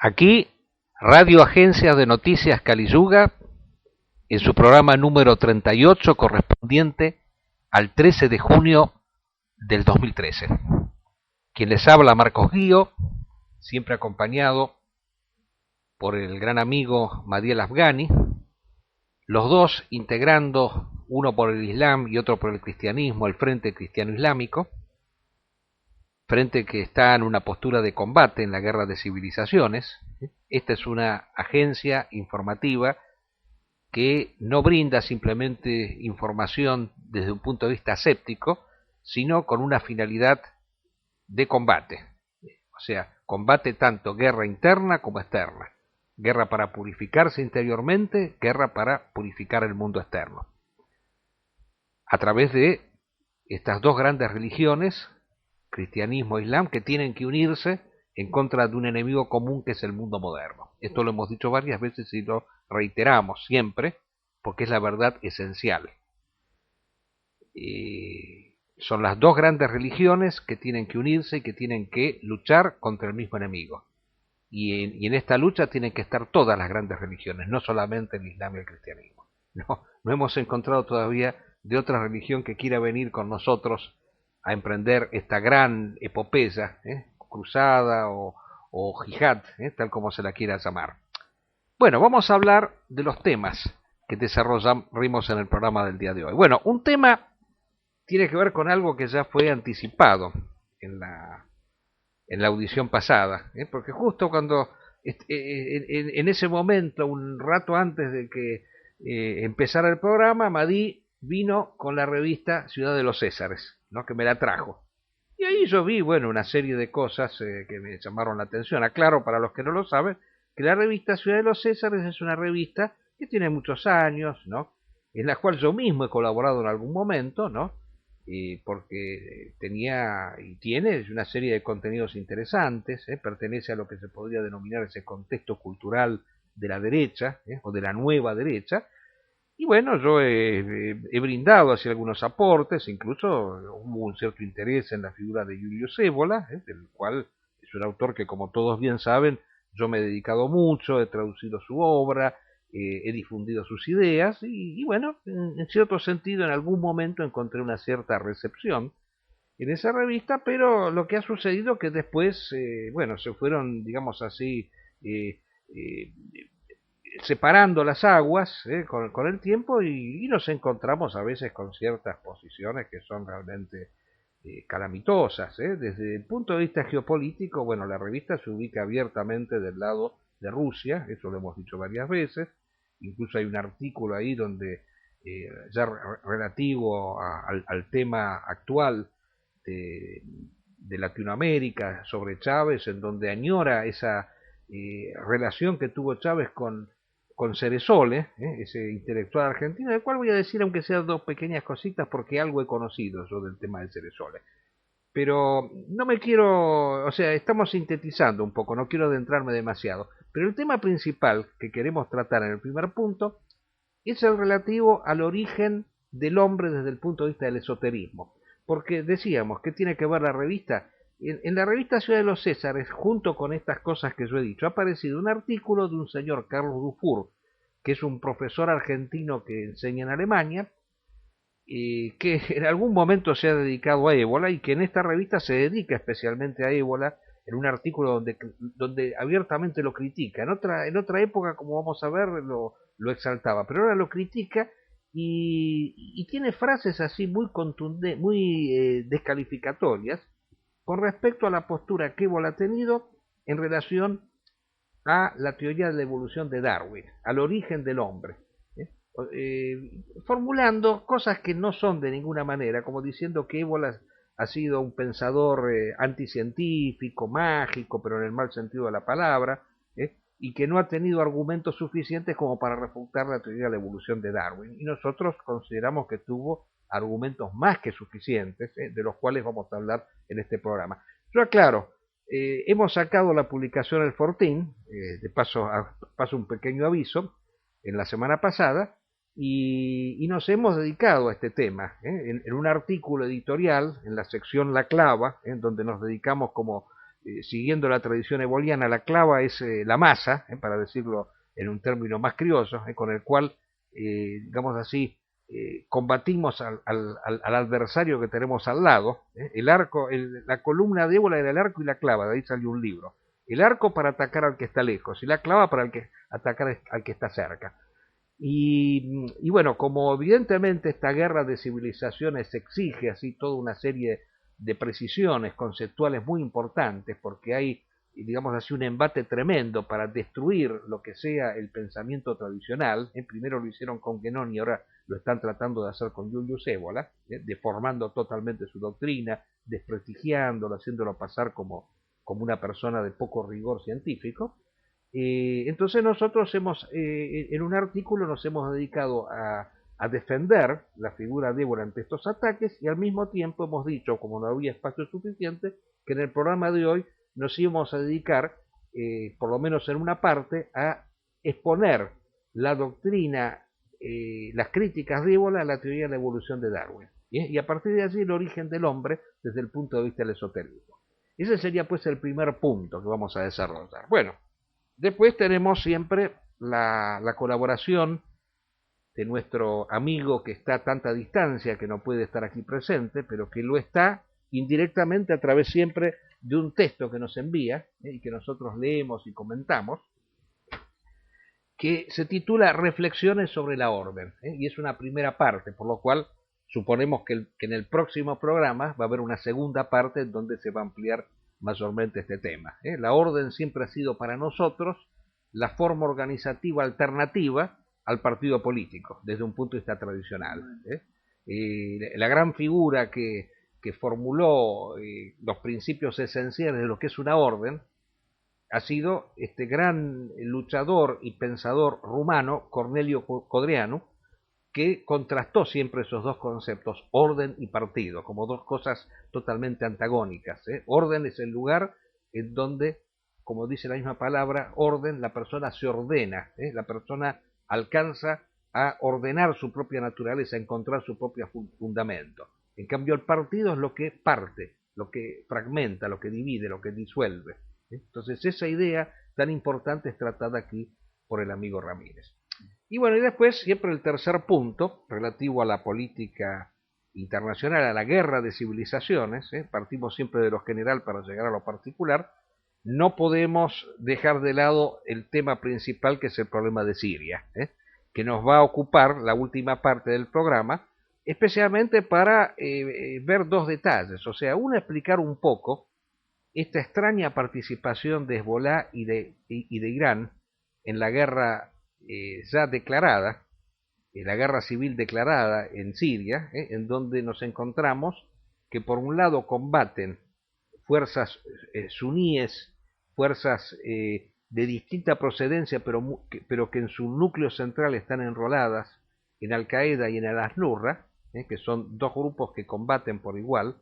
Aquí, Radio Agencia de Noticias Caliyuga, en su programa número 38, correspondiente al 13 de junio del 2013. Quien les habla, Marcos Guío, siempre acompañado por el gran amigo Madiel Afghani, los dos integrando, uno por el Islam y otro por el cristianismo, el Frente Cristiano Islámico, frente que está en una postura de combate en la guerra de civilizaciones. Esta es una agencia informativa que no brinda simplemente información desde un punto de vista aséptico, sino con una finalidad de combate. O sea, combate tanto guerra interna como externa. Guerra para purificarse interiormente, guerra para purificar el mundo externo. A través de estas dos grandes religiones, cristianismo e islam, que tienen que unirse en contra de un enemigo común que es el mundo moderno. Esto lo hemos dicho varias veces y lo reiteramos siempre, porque es la verdad esencial. Son las dos grandes religiones que tienen que unirse y que tienen que luchar contra el mismo enemigo. Y en esta lucha tienen que estar todas las grandes religiones, no solamente el islam y el cristianismo. No hemos encontrado todavía de otra religión que quiera venir con nosotros a emprender esta gran epopeya, cruzada o jihad, tal como se la quiera llamar. Bueno, vamos a hablar de los temas que desarrollamos en el programa del día de hoy. Bueno, un tema tiene que ver con algo que ya fue anticipado en la audición pasada, porque justo cuando, en ese momento, un rato antes de que empezara el programa, Madí vino con la revista Ciudad de los Césares, ¿no?, que me la trajo. Y ahí yo vi, bueno, una serie de cosas que me llamaron la atención. Aclaro para los que no lo saben, que la revista Ciudad de los Césares es una revista que tiene muchos años, ¿no?, en la cual yo mismo he colaborado en algún momento, ¿no?, porque tenía y tiene una serie de contenidos interesantes, pertenece a lo que se podría denominar ese contexto cultural de la derecha, o de la nueva derecha. Y bueno, yo he brindado así algunos aportes, incluso hubo un cierto interés en la figura de Julio Cébola, del cual es un autor que, como todos bien saben, yo me he dedicado mucho, he traducido su obra, he difundido sus ideas, y bueno, en cierto sentido, en algún momento encontré una cierta recepción en esa revista, pero lo que ha sucedido es que después, bueno, se fueron, digamos así, eh, eh, separando las aguas con el tiempo, y nos encontramos a veces con ciertas posiciones que son realmente calamitosas. Desde el punto de vista geopolítico, bueno, la revista se ubica abiertamente del lado de Rusia, eso lo hemos dicho varias veces, incluso hay un artículo ahí donde ya relativo al tema actual de Latinoamérica sobre Chávez, en donde añora esa relación que tuvo Chávez con Ceresole, ese intelectual argentino, del cual voy a decir, aunque sean dos pequeñas cositas, porque algo he conocido yo del tema de Ceresole. Pero no me quiero, o sea, estamos sintetizando un poco, no quiero adentrarme demasiado. Pero el tema principal que queremos tratar en el primer punto es el relativo al origen del hombre desde el punto de vista del esoterismo. Porque decíamos, ¿qué tiene que ver la revista? En la revista Ciudad de los Césares, junto con estas cosas que yo he dicho, ha aparecido un artículo de un señor Carlos Dufour, que es un profesor argentino que enseña en Alemania, que en algún momento se ha dedicado a ébola y que en esta revista se dedica especialmente a ébola, en un artículo donde abiertamente lo critica. En otra época, como vamos a ver, lo exaltaba, pero ahora lo critica, y tiene frases así muy contundentes, muy descalificatorias con respecto a la postura que ébola ha tenido en relación a la teoría de la evolución de Darwin, al origen del hombre, formulando cosas que no son de ninguna manera, como diciendo que ébola ha sido un pensador anticientífico, mágico, pero en el mal sentido de la palabra, y que no ha tenido argumentos suficientes como para refutar la teoría de la evolución de Darwin. Y nosotros consideramos que tuvo argumentos más que suficientes, de los cuales vamos a hablar en este programa. Yo aclaro, hemos sacado la publicación El Fortín, de paso un pequeño aviso, en la semana pasada, y nos hemos dedicado a este tema, en un artículo editorial, en la sección La Clava, en donde nos dedicamos, como siguiendo la tradición eboliana, la clava es la masa, para decirlo en un término más criollo, con el cual, digamos así, combatimos al adversario que tenemos al lado. El arco, la columna de ébola era el arco y la clava, de ahí salió un libro. El arco para atacar al que está lejos y la clava para atacar al que está cerca. Y bueno, como evidentemente esta guerra de civilizaciones exige así toda una serie de precisiones conceptuales muy importantes, porque hay, digamos así, un embate tremendo para destruir lo que sea el pensamiento tradicional. Primero lo hicieron con Guénon y ahora lo están tratando de hacer con Julius Evola, deformando totalmente su doctrina, desprestigiándolo, haciéndolo pasar como una persona de poco rigor científico. Entonces nosotros en un artículo nos hemos dedicado a defender la figura de Ébola ante estos ataques y al mismo tiempo hemos dicho, como no había espacio suficiente, que en el programa de hoy nos íbamos a dedicar, por lo menos en una parte, a exponer la doctrina, las críticas de Ébola a la teoría de la evolución de Darwin. Y a partir de allí el origen del hombre desde el punto de vista del esoterismo. Ese sería pues el primer punto que vamos a desarrollar. Bueno, después tenemos siempre la colaboración de nuestro amigo que está a tanta distancia, que no puede estar aquí presente, pero que lo está indirectamente a través siempre de un texto que nos envía y que nosotros leemos y comentamos, que se titula Reflexiones sobre la orden, y es una primera parte, por lo cual suponemos que en el próximo programa va a haber una segunda parte donde se va a ampliar mayormente este tema. La orden siempre ha sido para nosotros la forma organizativa alternativa al partido político, desde un punto de vista tradicional. La gran figura que formuló los principios esenciales de lo que es una orden ha sido este gran luchador y pensador rumano, Cornelio Codreanu, que contrastó siempre esos dos conceptos, orden y partido, como dos cosas totalmente antagónicas. Orden es el lugar en donde, como dice la misma palabra, orden, la persona se ordena, la persona alcanza a ordenar su propia naturaleza, a encontrar su propio fundamento. En cambio, el partido es lo que parte, lo que fragmenta, lo que divide, lo que disuelve. Entonces, esa idea tan importante es tratada aquí por el amigo Ramírez. Y bueno, y después siempre el tercer punto, relativo a la política internacional, a la guerra de civilizaciones, partimos siempre de lo general para llegar a lo particular, no podemos dejar de lado el tema principal, que es el problema de Siria, que nos va a ocupar la última parte del programa, especialmente para ver dos detalles, o sea, uno, explicar un poco esta extraña participación de Hezbollah y de Irán en la guerra ya declarada, la guerra civil declarada en Siria, en donde nos encontramos que por un lado combaten fuerzas suníes, fuerzas de distinta procedencia, pero que en su núcleo central están enroladas en Al-Qaeda y en Al-Nusra, que son dos grupos que combaten por igual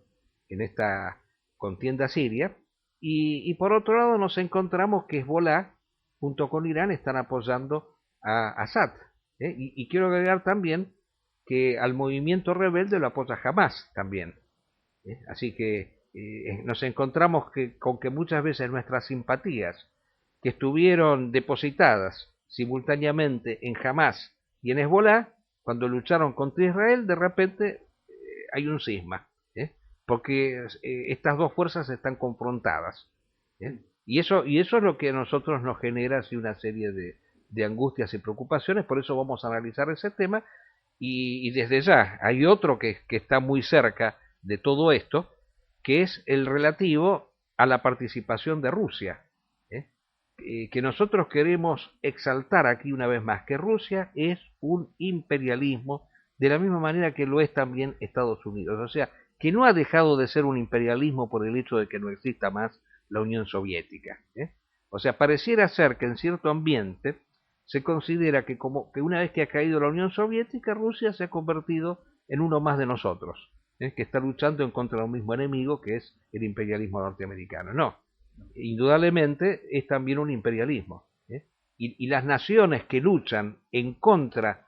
en esta contienda siria, y por otro lado nos encontramos que Hezbollah, junto con Irán, están apoyando a Assad. Y quiero agregar también que al movimiento rebelde lo apoya Hamas también. Así que nos encontramos con que muchas veces nuestras simpatías, que estuvieron depositadas simultáneamente en Hamas y en Hezbollah, cuando lucharon contra Israel, de repente hay un cisma, porque estas dos fuerzas están confrontadas. Y eso es lo que a nosotros nos genera así una serie de angustias y preocupaciones. Por eso vamos a analizar ese tema, y desde ya hay otro que está muy cerca de todo esto, que es el relativo a la participación de Rusia, que nosotros queremos exaltar aquí una vez más, que Rusia es un imperialismo de la misma manera que lo es también Estados Unidos, o sea, que no ha dejado de ser un imperialismo por el hecho de que no exista más la Unión Soviética. O sea, pareciera ser que en cierto ambiente se considera que una vez que ha caído la Unión Soviética, Rusia se ha convertido en uno más de nosotros, que está luchando en contra de un mismo enemigo, que es el imperialismo norteamericano. No, indudablemente es también un imperialismo. Y las naciones que luchan en contra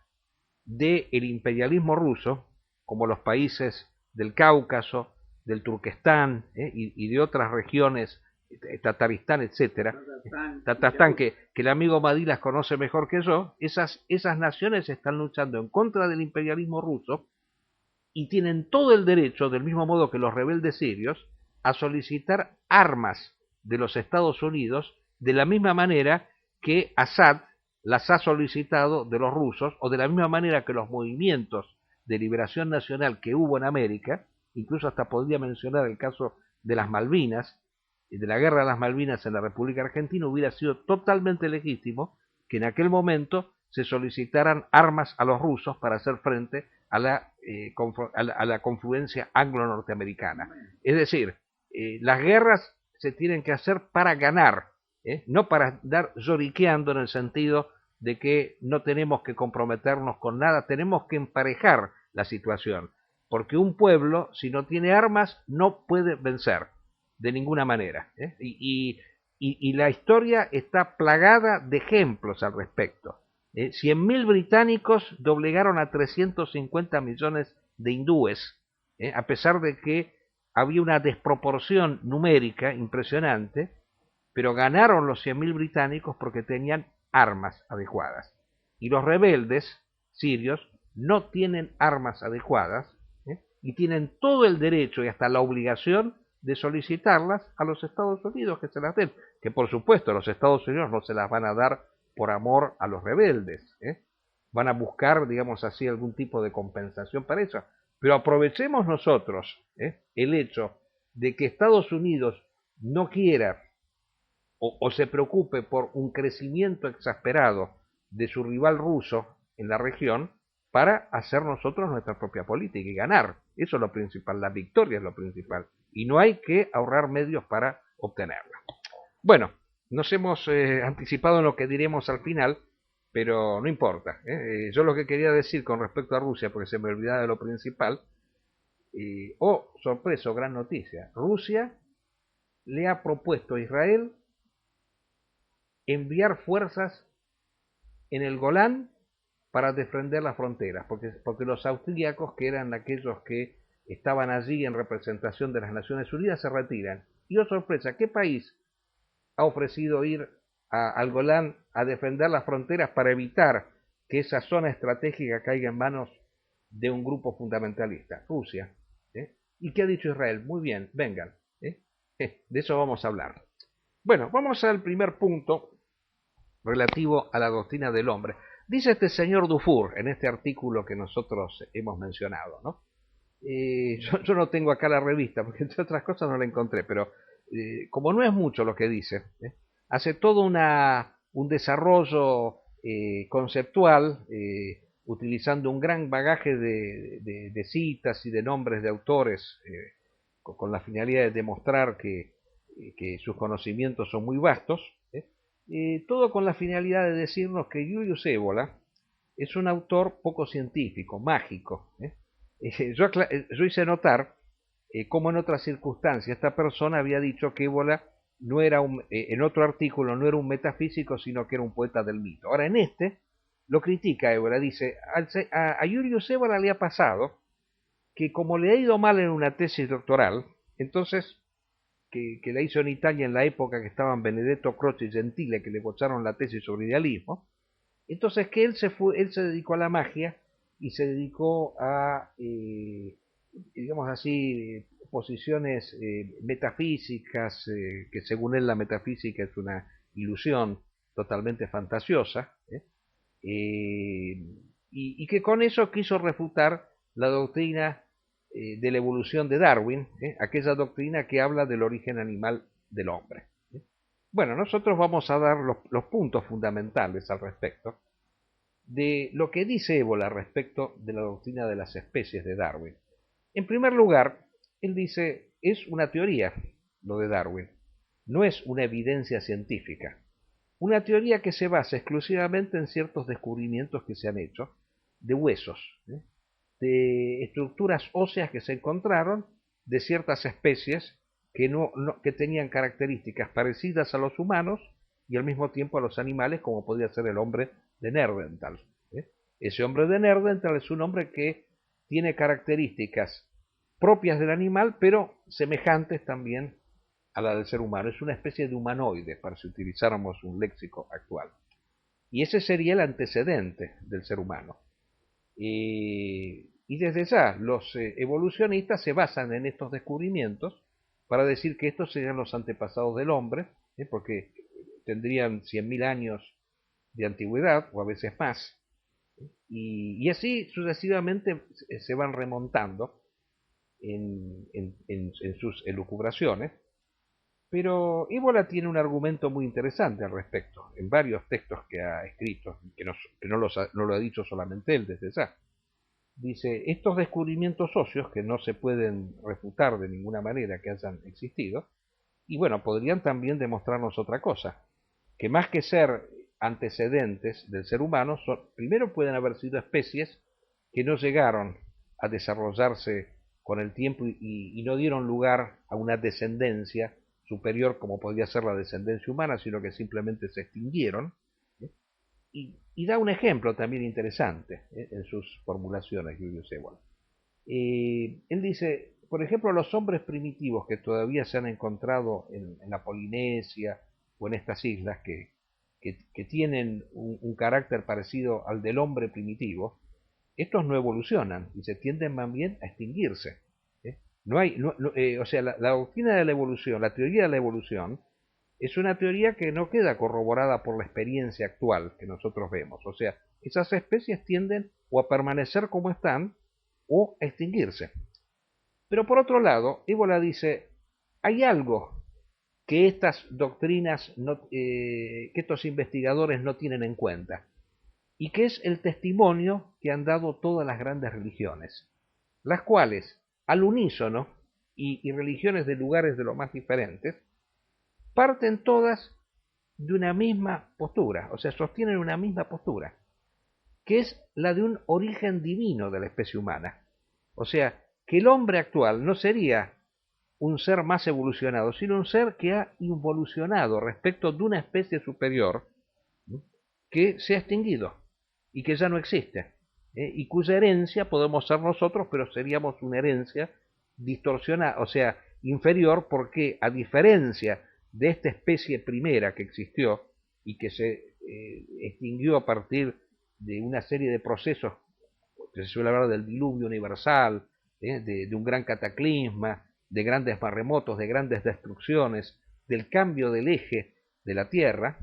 del imperialismo ruso, como los países del Cáucaso, del Turquestán y de otras regiones Tataristán, etcétera, Tatarstán, que el amigo Madí las conoce mejor que yo, esas naciones están luchando en contra del imperialismo ruso y tienen todo el derecho, del mismo modo que los rebeldes sirios, a solicitar armas de los Estados Unidos de la misma manera que Assad las ha solicitado de los rusos, o de la misma manera que los movimientos de liberación nacional que hubo en América, incluso hasta podría mencionar el caso de las Malvinas, de la guerra de las Malvinas en la República Argentina, hubiera sido totalmente legítimo que en aquel momento se solicitaran armas a los rusos para hacer frente a la confluencia anglo-norteamericana. Es decir, las guerras se tienen que hacer para ganar, no para dar lloriqueando, en el sentido de que no tenemos que comprometernos con nada, tenemos que emparejar la situación, porque un pueblo, si no tiene armas, no puede vencer de ninguna manera. Y la historia está plagada de ejemplos al respecto. 100.000 británicos doblegaron a 350 millones de hindúes, a pesar de que había una desproporción numérica impresionante, pero ganaron los 100.000 británicos porque tenían armas adecuadas. Y los rebeldes sirios no tienen armas adecuadas, y tienen todo el derecho y hasta la obligación de solicitarlas a los Estados Unidos que se las den, que por supuesto los Estados Unidos no se las van a dar por amor a los rebeldes, van a buscar, digamos así, algún tipo de compensación para eso, pero aprovechemos nosotros el hecho de que Estados Unidos no quiera o se preocupe por un crecimiento exasperado de su rival ruso en la región, para hacer nosotros nuestra propia política y ganar. Eso es lo principal, la victoria es lo principal, y no hay que ahorrar medios para obtenerla. Bueno, nos hemos anticipado en lo que diremos al final, pero no importa. Yo lo que quería decir con respecto a Rusia, porque se me olvidaba de lo principal, sorpresa, gran noticia, Rusia le ha propuesto a Israel enviar fuerzas en el Golán para defender las fronteras, porque los austríacos, que eran aquellos que estaban allí en representación de las Naciones Unidas, se retiran. Y oh sorpresa, ¿qué país ha ofrecido ir al Golán a defender las fronteras para evitar que esa zona estratégica caiga en manos de un grupo fundamentalista? Rusia. ¿Y qué ha dicho Israel? Muy bien, vengan. De eso vamos a hablar. Bueno, vamos al primer punto relativo a la doctrina del hombre. Dice este señor Dufour en este artículo que nosotros hemos mencionado, ¿no? Yo no tengo acá la revista, porque entre otras cosas no la encontré, pero como no es mucho lo que dice, hace todo un desarrollo conceptual, utilizando un gran bagaje de citas y de nombres de autores, con la finalidad de demostrar que sus conocimientos son muy vastos, todo con la finalidad de decirnos que Julius Evola es un autor poco científico, mágico. Yo hice notar cómo en otras circunstancias esta persona había dicho que Evola no era en otro artículo no era un metafísico, sino que era un poeta del mito. Ahora en este lo critica Evola, dice, a Julius Evola le ha pasado que como le ha ido mal en una tesis doctoral, entonces que la hizo en Italia en la época que estaban Benedetto Croce y Gentile, que le bocharon la tesis sobre idealismo, entonces que él se dedicó a la magia y se dedicó a, digamos así, posiciones metafísicas, que según él la metafísica es una ilusión totalmente fantasiosa, y que con eso quiso refutar la doctrina de la evolución de Darwin, aquella doctrina que habla del origen animal del hombre. Bueno, nosotros vamos a dar los puntos fundamentales al respecto de lo que dice Évola respecto de la doctrina de las especies de Darwin. En primer lugar, él dice, es una teoría lo de Darwin, no es una evidencia científica. Una teoría que se basa exclusivamente en ciertos descubrimientos que se han hecho de huesos, de estructuras óseas que se encontraron de ciertas especies que tenían características parecidas a los humanos y al mismo tiempo a los animales, como podía ser el hombre de Neandertal. Ese hombre de Neandertal es un hombre que tiene características propias del animal, pero semejantes también a la del ser humano, es una especie de humanoide, para si utilizáramos un léxico actual. Y ese sería el antecedente del ser humano. Y desde ya, los evolucionistas se basan en estos descubrimientos para decir que estos serían los antepasados del hombre, porque tendrían 100.000 años de antigüedad, o a veces más, y así sucesivamente se van remontando en sus elucubraciones. Pero Évola tiene un argumento muy interesante al respecto, en varios textos que ha escrito, que no lo ha dicho solamente él desde ya. Dice, estos descubrimientos óseos, que no se pueden refutar de ninguna manera que hayan existido, y bueno, podrían también demostrarnos otra cosa, que más que ser antecedentes del ser humano, primero pueden haber sido especies que no llegaron a desarrollarse con el tiempo y no dieron lugar a una descendencia superior como podría ser la descendencia humana, sino que simplemente se extinguieron. Y da un ejemplo también interesante en sus formulaciones, Julius Evola. Él dice, por ejemplo, los hombres primitivos que todavía se han encontrado en la Polinesia o en estas islas que tienen un carácter parecido al del hombre primitivo, estos no evolucionan y se tienden más bien a extinguirse. No hay, o sea, la doctrina de la evolución, la teoría de la evolución, es una teoría que no queda corroborada por la experiencia actual que nosotros vemos. O sea, esas especies tienden o a permanecer como están o a extinguirse. Pero por otro lado, Évola dice, hay algo que estas doctrinas, que estos investigadores no tienen en cuenta, y que es el testimonio que han dado todas las grandes religiones, las cuales, al unísono, y religiones de lugares de lo más diferentes, parten todas de una misma postura, o sea, sostienen una misma postura, que es la de un origen divino de la especie humana. O sea, que el hombre actual no sería un ser más evolucionado, sino un ser que ha involucionado respecto de una especie superior que se ha extinguido y que ya no existe, y cuya herencia podemos ser nosotros, pero seríamos una herencia distorsionada, o sea, inferior, porque a diferencia de esta especie primera que existió y que se extinguió a partir de una serie de procesos, que se suele hablar del diluvio universal, de un gran cataclisma, de grandes maremotos, de grandes destrucciones, del cambio del eje de la Tierra,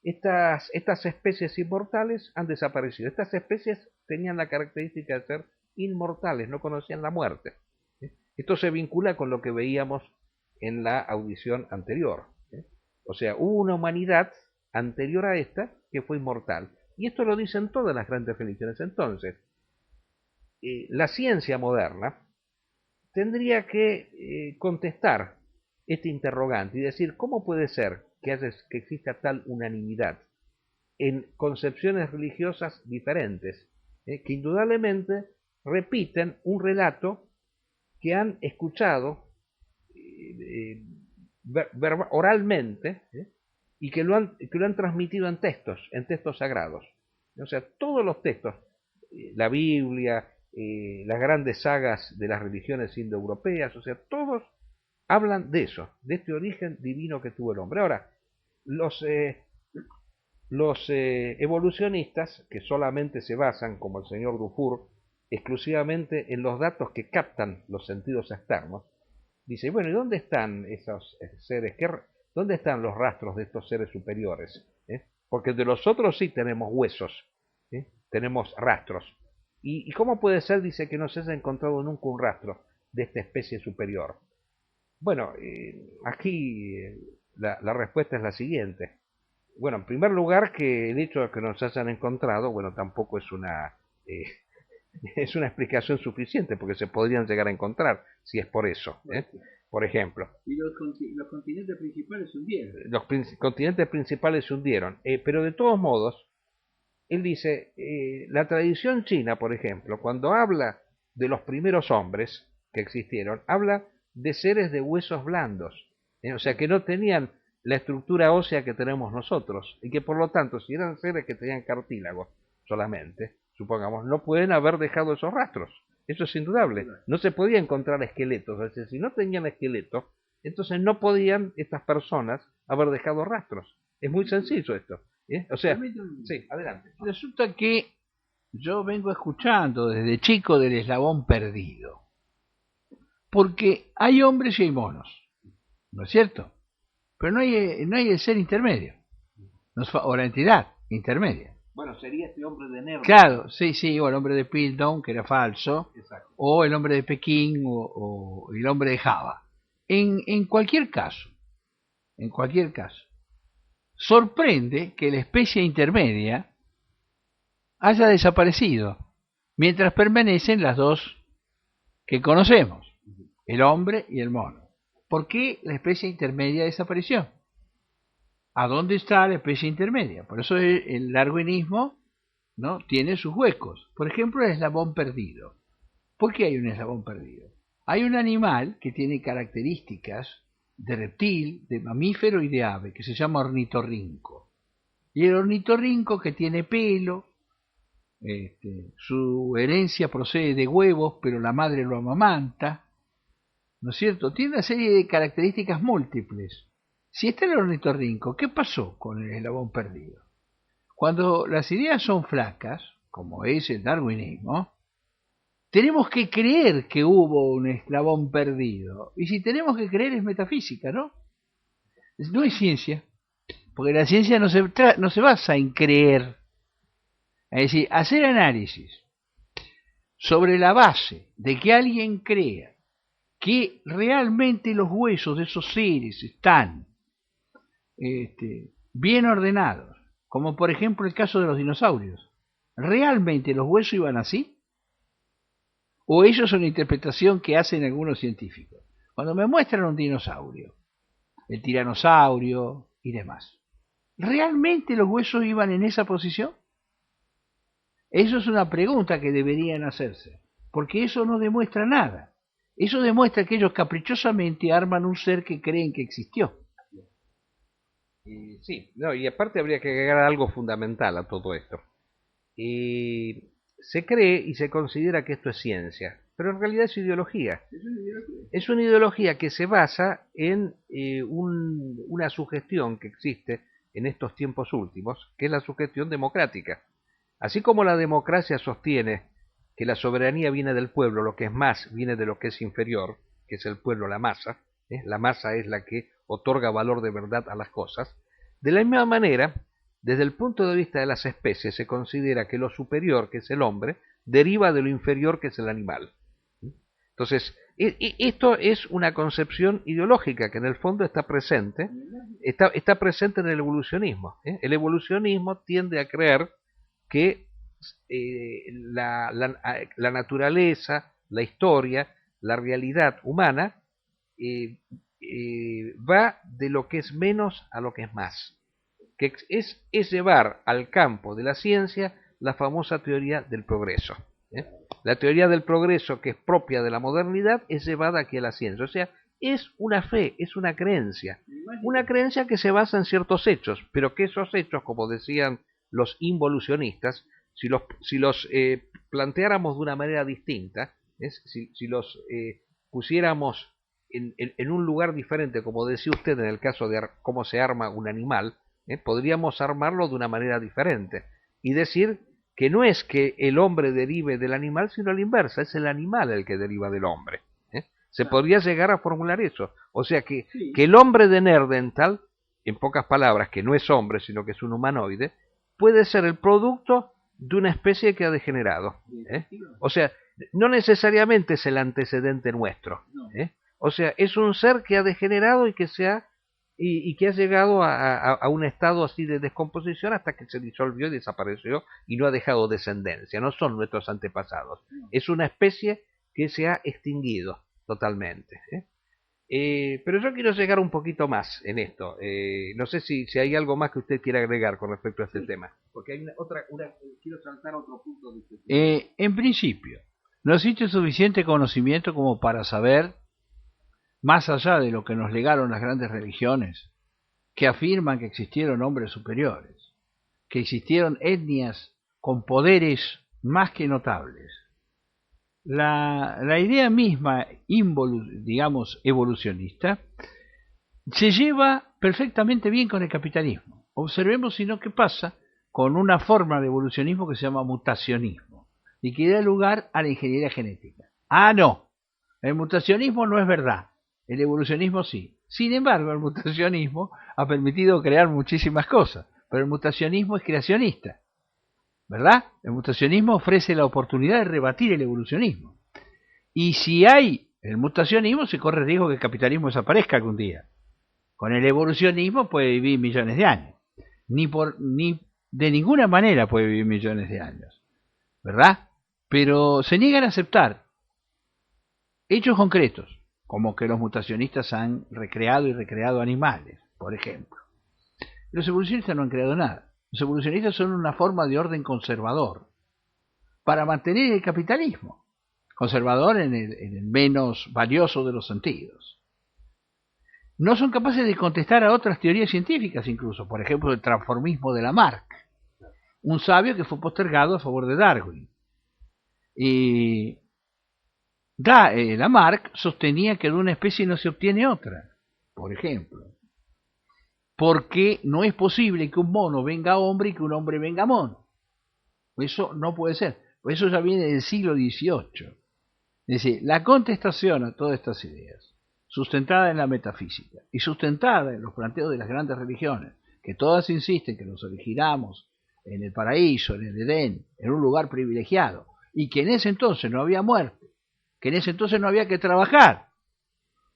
estas especies inmortales han desaparecido. Estas especies tenían la característica de ser inmortales, no conocían la muerte. Esto se vincula con lo que veíamos en la audición anterior. O sea, hubo una humanidad anterior a esta que fue inmortal. Y esto lo dicen todas las grandes religiones. Entonces, la ciencia moderna tendría que contestar este interrogante y decir, ¿cómo puede ser que exista tal unanimidad en concepciones religiosas diferentes, que indudablemente repiten un relato que han escuchado oralmente, y que lo han transmitido en textos sagrados? O sea, todos los textos, la Biblia, las grandes sagas de las religiones indoeuropeas, o sea, todos hablan de eso, de este origen divino que tuvo el hombre. Ahora, los evolucionistas, que solamente se basan, como el señor Dufour, exclusivamente en los datos que captan los sentidos externos, dice, bueno, ¿y dónde están esos seres? ¿Dónde están los rastros de estos seres superiores? Porque de los otros sí tenemos huesos, tenemos rastros. ¿Y cómo puede ser, dice, que no se haya encontrado nunca un rastro de esta especie superior? Bueno, aquí la respuesta es la siguiente. Bueno, en primer lugar, que el hecho de que nos hayan encontrado, bueno, tampoco es es una explicación suficiente, porque se podrían llegar a encontrar, si es por eso. Por ejemplo. Y los continentes principales se hundieron. Los continentes principales se hundieron. Pero de todos modos, él dice, la tradición china, por ejemplo, cuando habla de los primeros hombres que existieron, habla de seres de huesos blandos, o sea, que no tenían la estructura ósea que tenemos nosotros, y que por lo tanto, si eran seres que tenían cartílago solamente, supongamos, no pueden haber dejado esos rastros. Eso es indudable. No se podía encontrar esqueletos, es decir, si no tenían esqueletos, Entonces no podían estas personas haber dejado rastros. Es muy sencillo esto. O sea, sí, adelante. Resulta que yo vengo escuchando desde chico del eslabón perdido. Porque hay hombres y hay monos, ¿no es cierto? Pero no hay el ser intermedio, o la entidad intermedia. Bueno, sería este hombre de Nerva. Claro, sí, o el hombre de Piltdown, que era falso, Exacto. o el hombre de Pekín, o el hombre de Java. En cualquier caso, sorprende que la especie intermedia haya desaparecido, mientras permanecen las dos que conocemos, el hombre y el mono. ¿Por qué la especie intermedia desapareció? ¿A dónde está la especie intermedia? Por eso el darwinismo, ¿no?, tiene sus huecos. Por ejemplo, el eslabón perdido. ¿Por qué hay un eslabón perdido? Hay un animal que tiene características de reptil, de mamífero y de ave, que se llama ornitorrinco. Y el ornitorrinco, que tiene pelo, su herencia procede de huevos, pero la madre lo amamanta, ¿no es cierto? Tiene una serie de características múltiples. Si está el ornitorrinco, ¿qué pasó con el eslabón perdido? Cuando las ideas son flacas, como es el darwinismo, tenemos que creer que hubo un eslabón perdido. Y si tenemos que creer es metafísica, ¿no? No es ciencia, porque la ciencia no se basa en creer. Es decir, hacer análisis sobre la base de que alguien crea que realmente los huesos de esos seres están bien ordenados, como por ejemplo el caso de los dinosaurios. ¿Realmente los huesos iban así? ¿O eso es una interpretación que hacen algunos científicos? Cuando me muestran un dinosaurio, el tiranosaurio y demás, ¿realmente los huesos iban en esa posición? Eso es una pregunta que deberían hacerse, porque eso no demuestra nada. Eso demuestra que ellos caprichosamente arman un ser que creen que existió. Sí, no, y aparte habría que agregar algo fundamental a todo esto. Se cree y se considera que esto es ciencia, pero en realidad es ideología. Es una ideología que se basa en una sugestión que existe en estos tiempos últimos, que es la sugestión democrática. Así como la democracia sostiene que la soberanía viene del pueblo, lo que es más viene de lo que es inferior, que es el pueblo, la masa. La masa es la que otorga valor de verdad a las cosas. De la misma manera, desde el punto de vista de las especies, se considera que lo superior, que es el hombre, deriva de lo inferior, que es el animal. Entonces, esto es una concepción ideológica que en el fondo está presente, está presente en el evolucionismo. El evolucionismo tiende a creer que la naturaleza, la historia, la realidad humana va de lo que es menos a lo que es más, que es llevar al campo de la ciencia la famosa teoría del progreso. La teoría del progreso, que es propia de la modernidad, es llevada aquí a la ciencia. O sea, es una fe, es una creencia que se basa en ciertos hechos, pero que esos hechos, como decían los involucionistas, si los planteáramos de una manera distinta, si los pusiéramos en un lugar diferente, como decía usted en el caso de cómo se arma un animal, podríamos armarlo de una manera diferente y decir que no es que el hombre derive del animal, sino a la inversa, es el animal el que deriva del hombre. Se podría llegar a formular eso. O sea que el hombre de Neandertal, en pocas palabras, que no es hombre, sino que es un humanoide, puede ser el producto de una especie que ha degenerado. O sea, no necesariamente es el antecedente nuestro. O sea, es un ser que ha degenerado y que ha llegado a un estado así de descomposición hasta que se disolvió y desapareció y no ha dejado descendencia. No son nuestros antepasados. Es una especie que se ha extinguido totalmente. Pero yo quiero llegar un poquito más en esto. No sé si hay algo más que usted quiera agregar con respecto a este tema. Porque hay quiero saltar a otro punto de este tema. En principio, no existe suficiente conocimiento como para saber, más allá de lo que nos legaron las grandes religiones, que afirman que existieron hombres superiores, que existieron etnias con poderes más que notables. la idea misma, digamos, evolucionista, se lleva perfectamente bien con el capitalismo. Observemos sino qué pasa con una forma de evolucionismo que se llama mutacionismo y que da lugar a la ingeniería genética. Ah, no, el mutacionismo no es verdad, el evolucionismo sí. Sin embargo, el mutacionismo ha permitido crear muchísimas cosas, pero el mutacionismo es creacionista, ¿verdad? El mutacionismo ofrece la oportunidad de rebatir el evolucionismo. Y si hay el mutacionismo, se corre el riesgo que el capitalismo desaparezca algún día. Con el evolucionismo puede vivir millones de años. Ni de ninguna manera puede vivir millones de años, ¿verdad? Pero se niegan a aceptar hechos concretos, como que los mutacionistas han recreado y recreado animales, por ejemplo. Los evolucionistas no han creado nada. Los evolucionistas son una forma de orden conservador para mantener el capitalismo. Conservador en el menos valioso de los sentidos. No son capaces de contestar a otras teorías científicas incluso, por ejemplo el transformismo de Lamarck, un sabio que fue postergado a favor de Darwin. Y Lamarck sostenía que de una especie no se obtiene otra, por ejemplo, porque no es posible que un mono venga a hombre y que un hombre venga a mono. Eso no puede ser, eso ya viene del siglo XVIII. Es decir, la contestación a todas estas ideas, sustentada en la metafísica y sustentada en los planteos de las grandes religiones, que todas insisten que nos originamos en el paraíso, en el Edén, en un lugar privilegiado, y que en ese entonces no había muerte, que en ese entonces no había que trabajar,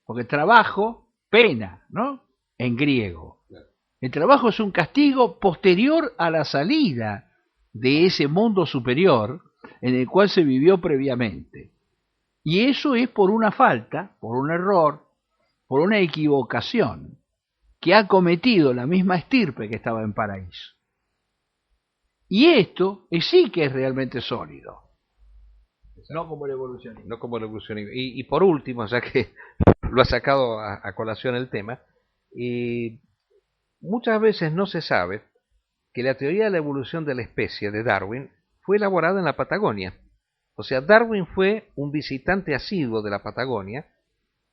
porque trabajo, pena, ¿no? En griego. El trabajo es un castigo posterior a la salida de ese mundo superior en el cual se vivió previamente. Y eso es por una falta, por un error, por una equivocación que ha cometido la misma estirpe que estaba en paraíso. Y esto sí que es realmente sólido. No como el evolucionismo. No como el evolucionismo. Y por último, ya que lo ha sacado a colación el tema, muchas veces no se sabe que la teoría de la evolución de la especie de Darwin fue elaborada en la Patagonia. O sea, Darwin fue un visitante asiduo de la Patagonia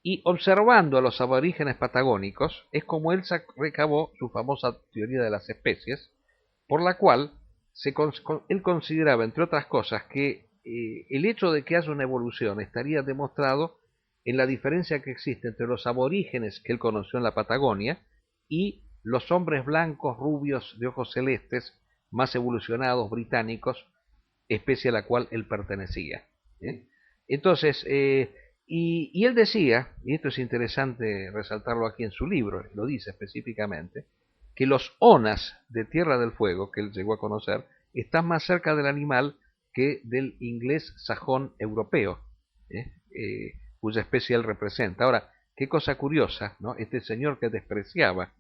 y observando a los aborígenes patagónicos es como él recabó su famosa teoría de las especies, por la cual él consideraba, entre otras cosas, que el hecho de que haya una evolución estaría demostrado en la diferencia que existe entre los aborígenes que él conoció en la Patagonia y los hombres blancos, rubios, de ojos celestes, más evolucionados, británicos, especie a la cual él pertenecía. Entonces, y él decía, y esto es interesante resaltarlo aquí en su libro, lo dice específicamente, que los onas de Tierra del Fuego, que él llegó a conocer, están más cerca del animal que del inglés sajón europeo, cuya especie él representa. Ahora, qué cosa curiosa, ¿no? Este señor que despreciaba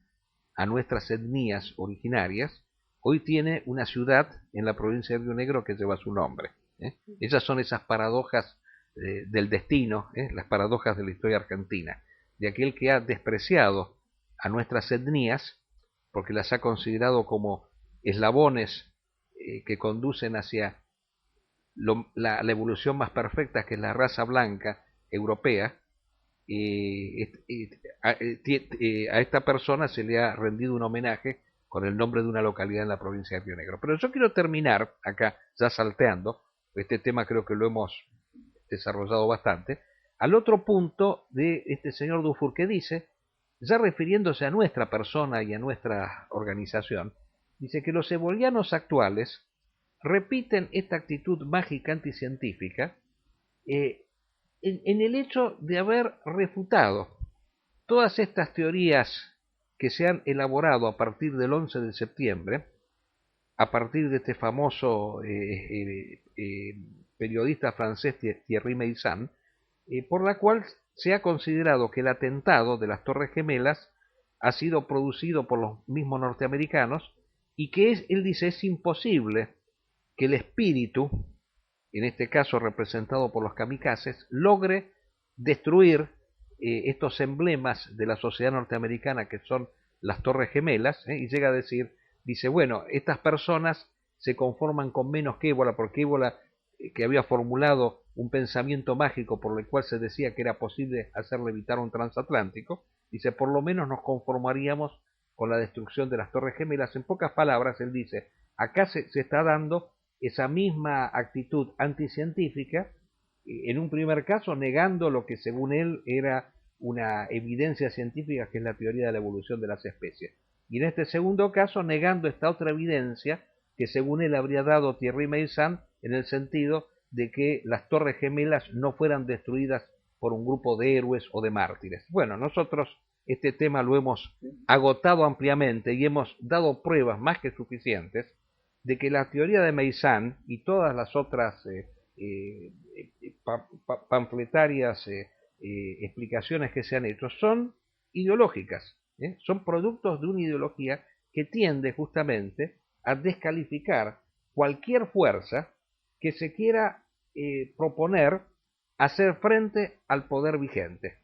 a nuestras etnias originarias, hoy tiene una ciudad en la provincia de Río Negro que lleva su nombre. Esas son esas paradojas del destino, las paradojas de la historia argentina, de aquel que ha despreciado a nuestras etnias porque las ha considerado como eslabones que conducen hacia la evolución más perfecta, que es la raza blanca europea. A esta persona se le ha rendido un homenaje con el nombre de una localidad en la provincia de Río Negro. Pero yo quiero terminar acá, ya salteando, este tema creo que lo hemos desarrollado bastante, al otro punto de este señor Dufour que dice, ya refiriéndose a nuestra persona y a nuestra organización, dice que los ebolianos actuales repiten esta actitud mágica anticientífica en el hecho de haber refutado todas estas teorías que se han elaborado a partir del 11 de septiembre, a partir de este famoso periodista francés Thierry Meyssan, por la cual se ha considerado que el atentado de las Torres Gemelas ha sido producido por los mismos norteamericanos y que él dice, es imposible que el espíritu, en este caso representado por los kamikazes, logre destruir estos emblemas de la sociedad norteamericana que son las Torres Gemelas, y llega a decir, dice, bueno, estas personas se conforman con menos que Ébola, porque Ébola que había formulado un pensamiento mágico por el cual se decía que era posible hacer levitar un transatlántico. Dice, por lo menos nos conformaríamos con la destrucción de las Torres Gemelas. En pocas palabras, él dice, acá se está dando esa misma actitud anticientífica, en un primer caso negando lo que según él era una evidencia científica, que es la teoría de la evolución de las especies. Y en este segundo caso negando esta otra evidencia que según él habría dado Thierry Meyssan, en el sentido de que las Torres Gemelas no fueran destruidas por un grupo de héroes o de mártires. Bueno, nosotros este tema lo hemos agotado ampliamente y hemos dado pruebas más que suficientes de que la teoría de Meyssan y todas las otras panfletarias explicaciones que se han hecho son ideológicas, son productos de una ideología que tiende justamente a descalificar cualquier fuerza que se quiera proponer hacer frente al poder vigente.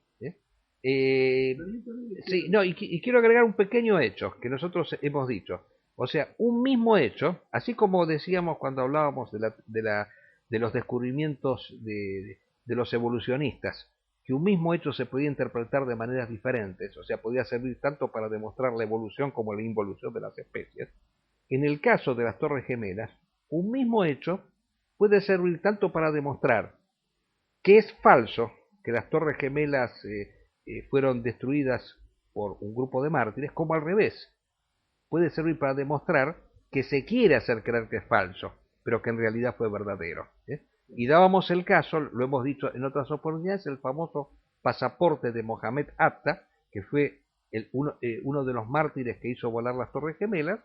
Sí, no, y quiero agregar un pequeño hecho que nosotros hemos dicho. O sea, un mismo hecho, así como decíamos cuando hablábamos de los descubrimientos de los evolucionistas, que un mismo hecho se podía interpretar de maneras diferentes, o sea, podía servir tanto para demostrar la evolución como la involución de las especies. En el caso de las Torres Gemelas, un mismo hecho puede servir tanto para demostrar que es falso que las Torres Gemelas fueron destruidas por un grupo de mártires, como al revés. Puede servir para demostrar que se quiere hacer creer que es falso, pero que en realidad fue verdadero. Y dábamos el caso, lo hemos dicho en otras oportunidades, el famoso pasaporte de Mohamed Atta, que fue uno de los mártires que hizo volar las Torres Gemelas,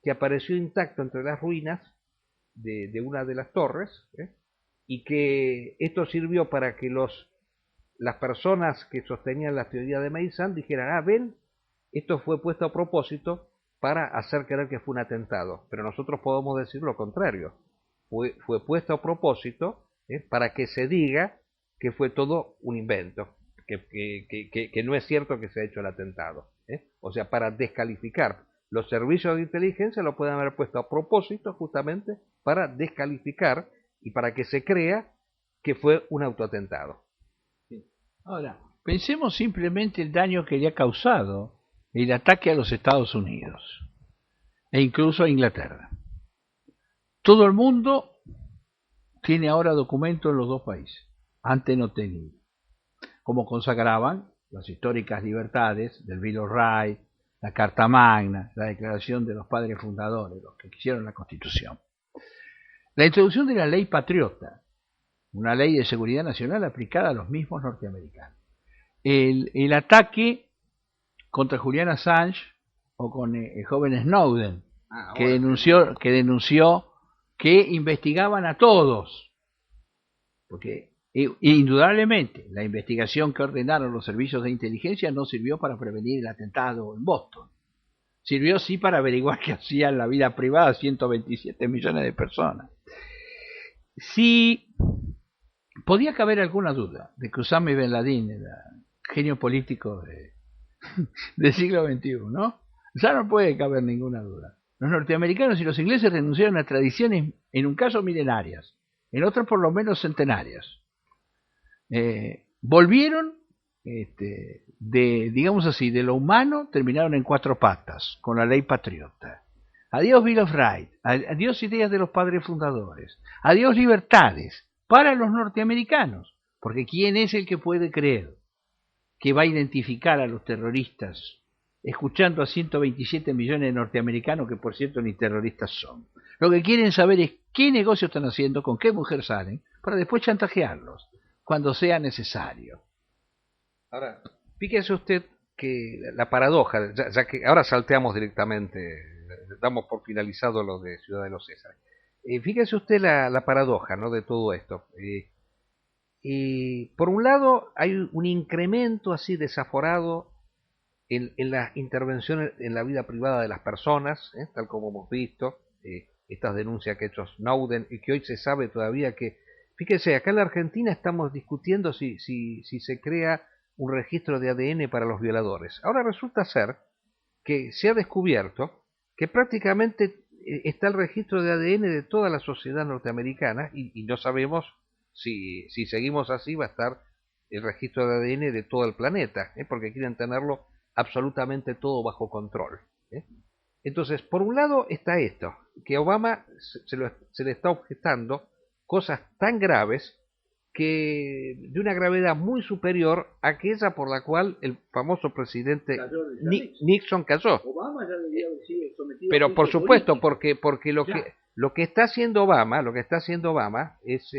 que apareció intacto entre las ruinas de una de las torres, y que esto sirvió para que las personas que sostenían la teoría de Meyssan dijeran, ven, esto fue puesto a propósito para hacer creer que fue un atentado. Pero nosotros podemos decir lo contrario. Fue puesto a propósito para que se diga que fue todo un invento, que no es cierto que se ha hecho el atentado. O sea, para descalificar. Los servicios de inteligencia lo pueden haber puesto a propósito justamente para descalificar y para que se crea que fue un autoatentado. Ahora, pensemos simplemente el daño que le ha causado el ataque a los Estados Unidos e incluso a Inglaterra. Todo el mundo tiene ahora documentos en los dos países. Antes no tenía. Como consagraban las históricas libertades del Bill of Rights, la Carta Magna, la Declaración de los Padres Fundadores, los que hicieron la Constitución. La introducción de la Ley Patriota, una ley de seguridad nacional aplicada a los mismos norteamericanos. El ataque contra Julian Assange o con el joven Snowden, que denunció que investigaban a todos, porque indudablemente la investigación que ordenaron los servicios de inteligencia no sirvió para prevenir el atentado en Boston. Sirvió sí para averiguar qué hacían la vida privada 127 millones de personas. Si podía caber alguna duda de que Osama Bin Laden era genio político del siglo XXI, ¿no? Ya no puede caber ninguna duda. Los norteamericanos y los ingleses renunciaron a tradiciones, en un caso milenarias, en otro por lo menos centenarias. Volvieron, digamos así, de lo humano, terminaron en cuatro patas, con la ley patriota. Adiós Bill of Rights, adiós ideas de los padres fundadores, adiós libertades para los norteamericanos, porque ¿quién es el que puede creer que va a identificar a los terroristas escuchando a 127 millones de norteamericanos que por cierto ni terroristas son? Lo que quieren saber es qué negocio están haciendo, con qué mujer salen, para después chantajearlos cuando sea necesario. Ahora, fíjese usted que la paradoja, ya que ahora salteamos directamente, damos por finalizado lo de Ciudad de los Césares. Fíjese usted la paradoja, ¿no?, de todo esto. Por un lado hay un incremento así desaforado en las intervenciones en la vida privada de las personas, tal como hemos visto, estas denuncias que ha hecho Snowden y que hoy se sabe todavía que, fíjese, acá en la Argentina estamos discutiendo si se crea un registro de ADN para los violadores. Ahora resulta ser que se ha descubierto que prácticamente está el registro de ADN de toda la sociedad norteamericana y no sabemos si seguimos así va a estar el registro de ADN de todo el planeta, porque quieren tenerlo absolutamente todo bajo control. Entonces, por un lado está esto, que Obama se le está objetando cosas tan graves que de una gravedad muy superior a aquella por la cual el famoso presidente Nixon cayó. Obama ya debía haber sido sometido a Pero por juicio supuesto, político. porque lo que está haciendo Obama, es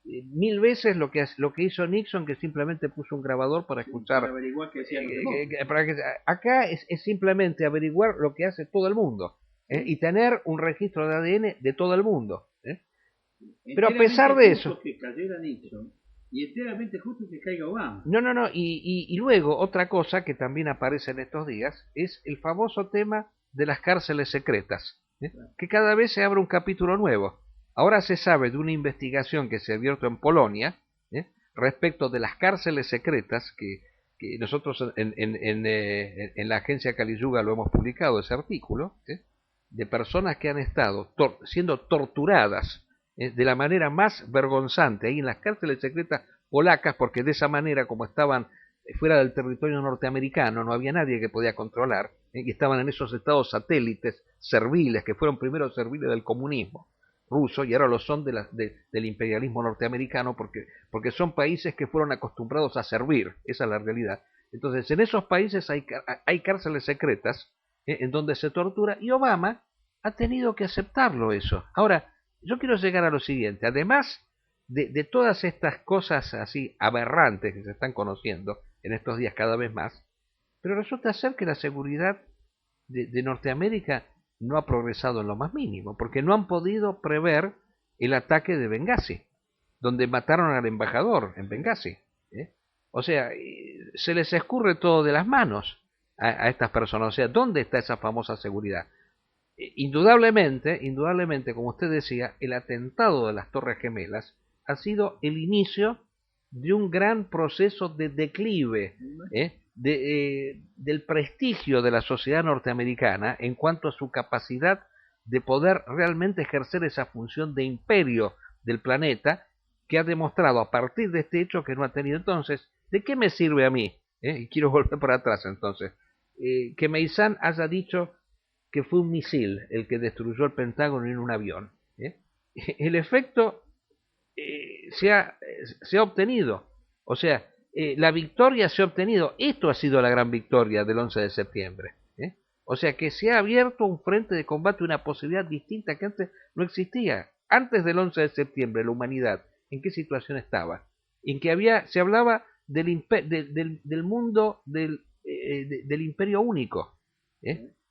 1000 veces lo que hizo Nixon, que simplemente puso un grabador para escuchar. Para averiguar qué hacían los demócratas. Acá es simplemente averiguar lo que hace todo el mundo, y tener un registro de ADN de todo el mundo. Pero a pesar de eso, que cayera Nixon y enteramente justo que caiga Obama. No, y luego otra cosa que también aparece en estos días es el famoso tema de las cárceles secretas, que cada vez se abre un capítulo nuevo. Ahora se sabe de una investigación que se ha abierto en Polonia, respecto de las cárceles secretas, que nosotros en la agencia Caliyuga lo hemos publicado, ese artículo, de personas que han estado siendo torturadas de la manera más vergonzante ahí en las cárceles secretas polacas, porque de esa manera, como estaban fuera del territorio norteamericano, no había nadie que podía controlar, y estaban en esos estados satélites serviles, que fueron primero serviles del comunismo ruso y ahora lo son del imperialismo norteamericano, porque son países que fueron acostumbrados a servir, esa es la realidad. Entonces, en esos países hay cárceles secretas en donde se tortura, y Obama ha tenido que aceptarlo eso. Ahora, yo quiero llegar a lo siguiente, además de todas estas cosas así aberrantes que se están conociendo en estos días cada vez más, pero resulta ser que la seguridad de Norteamérica no ha progresado en lo más mínimo, porque no han podido prever el ataque de Benghazi, donde mataron al embajador en Benghazi. O sea, se les escurre todo de las manos a estas personas. O sea, ¿dónde está esa famosa seguridad? Indudablemente, como usted decía, el atentado de las Torres Gemelas ha sido el inicio de un gran proceso de declive del prestigio de la sociedad norteamericana en cuanto a su capacidad de poder realmente ejercer esa función de imperio del planeta, que ha demostrado a partir de este hecho que no ha tenido. Entonces, ¿de qué me sirve a mí? Y quiero volver para atrás entonces. Que Meizán haya dicho que fue un misil el que destruyó el Pentágono en un avión. El efecto se ha obtenido. O sea, la victoria se ha obtenido. Esto ha sido la gran victoria del 11 de septiembre. O sea que se ha abierto un frente de combate, una posibilidad distinta que antes no existía. Antes del 11 de septiembre, la humanidad, ¿en qué situación estaba? En que se hablaba del mundo del imperio único.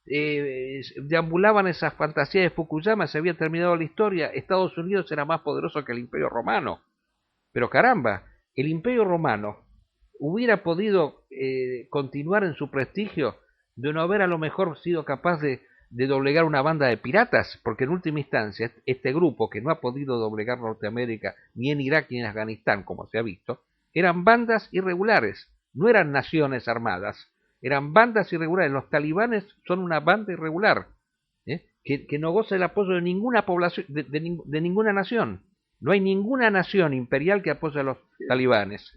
Deambulaban esas fantasías de Fukuyama, se había terminado la historia, Estados Unidos era más poderoso que el imperio romano. Pero caramba, el imperio romano hubiera podido continuar en su prestigio de no haber a lo mejor sido capaz de doblegar una banda de piratas, porque en última instancia este grupo que no ha podido doblegar Norteamérica ni en Irak ni en Afganistán, como se ha visto, eran bandas irregulares, no eran naciones armadas, eran bandas irregulares. Los talibanes son una banda irregular, que no goza el apoyo de ninguna población, de ninguna nación. No hay ninguna nación imperial que apoye a los talibanes,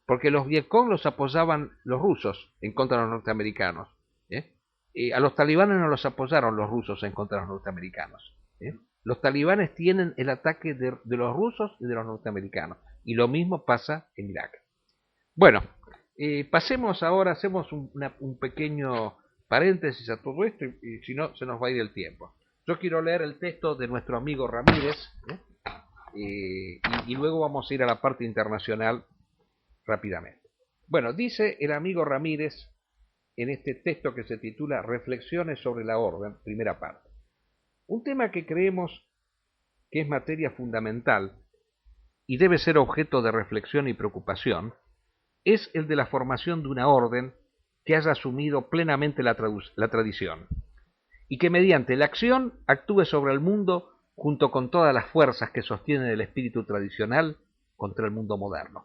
porque los Vietcong los apoyaban los rusos en contra de los norteamericanos. A los talibanes no los apoyaron los rusos en contra de los norteamericanos. Los talibanes tienen el ataque de los rusos y de los norteamericanos. Y lo mismo pasa en Irak. Bueno, pasemos ahora, hacemos un pequeño paréntesis a todo esto, y si no, se nos va a ir el tiempo. Yo quiero leer el texto de nuestro amigo Ramírez, y luego vamos a ir a la parte internacional rápidamente. Bueno, dice el amigo Ramírez en este texto que se titula Reflexiones sobre la orden, primera parte. Un tema que creemos que es materia fundamental y debe ser objeto de reflexión y preocupación es el de la formación de una orden que haya asumido plenamente la tradición y que mediante la acción actúe sobre el mundo junto con todas las fuerzas que sostienen el espíritu tradicional contra el mundo moderno.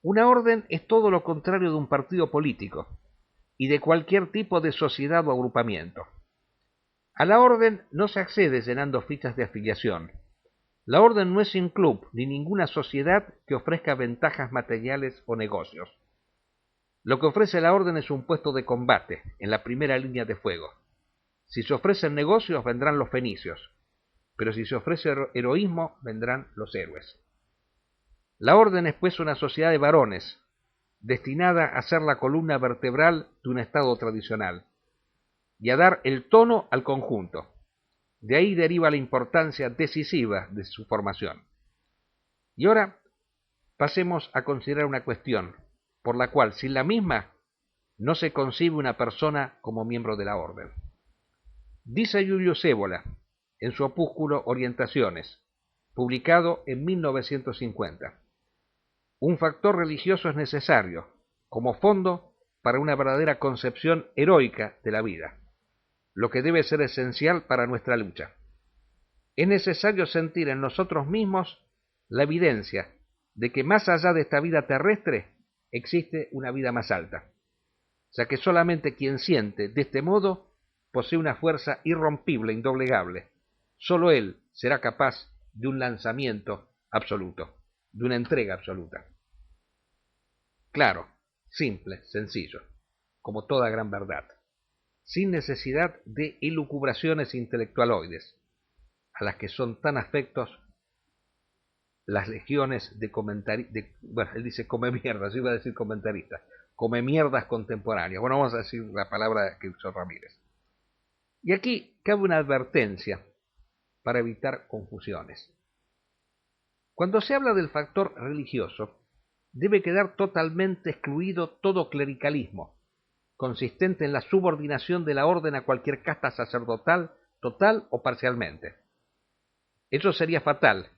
Una orden es todo lo contrario de un partido político y de cualquier tipo de sociedad o agrupamiento. A la orden no se accede llenando fichas de afiliación. La orden no es un club ni ninguna sociedad que ofrezca ventajas materiales o negocios. Lo que ofrece la orden es un puesto de combate en la primera línea de fuego. Si se ofrecen negocios, vendrán los fenicios, pero si se ofrece heroísmo, vendrán los héroes. La orden es pues una sociedad de varones, destinada a ser la columna vertebral de un Estado tradicional, y a dar el tono al conjunto. De ahí deriva la importancia decisiva de su formación. Y ahora pasemos a considerar una cuestión, por la cual sin la misma no se concibe una persona como miembro de la orden. Dice Julio Cébola, en su opúsculo Orientaciones, publicado en 1950, un factor religioso es necesario, como fondo para una verdadera concepción heroica de la vida, lo que debe ser esencial para nuestra lucha. Es necesario sentir en nosotros mismos la evidencia de que más allá de esta vida terrestre existe una vida más alta, ya que solamente quien siente de este modo posee una fuerza irrompible, indoblegable. Solo él será capaz de un lanzamiento absoluto, de una entrega absoluta. Claro, simple, sencillo, como toda gran verdad, sin necesidad de elucubraciones intelectualoides, a las que son tan afectos las legiones de comentaristas, bueno, él dice come mierdas, yo iba a decir comentaristas, come mierdas contemporáneas. Bueno, vamos a decir la palabra que usó Ramírez. Y aquí cabe una advertencia para evitar confusiones. Cuando se habla del factor religioso, debe quedar totalmente excluido todo clericalismo, consistente en la subordinación de la orden a cualquier casta sacerdotal, total o parcialmente. Eso sería fatal,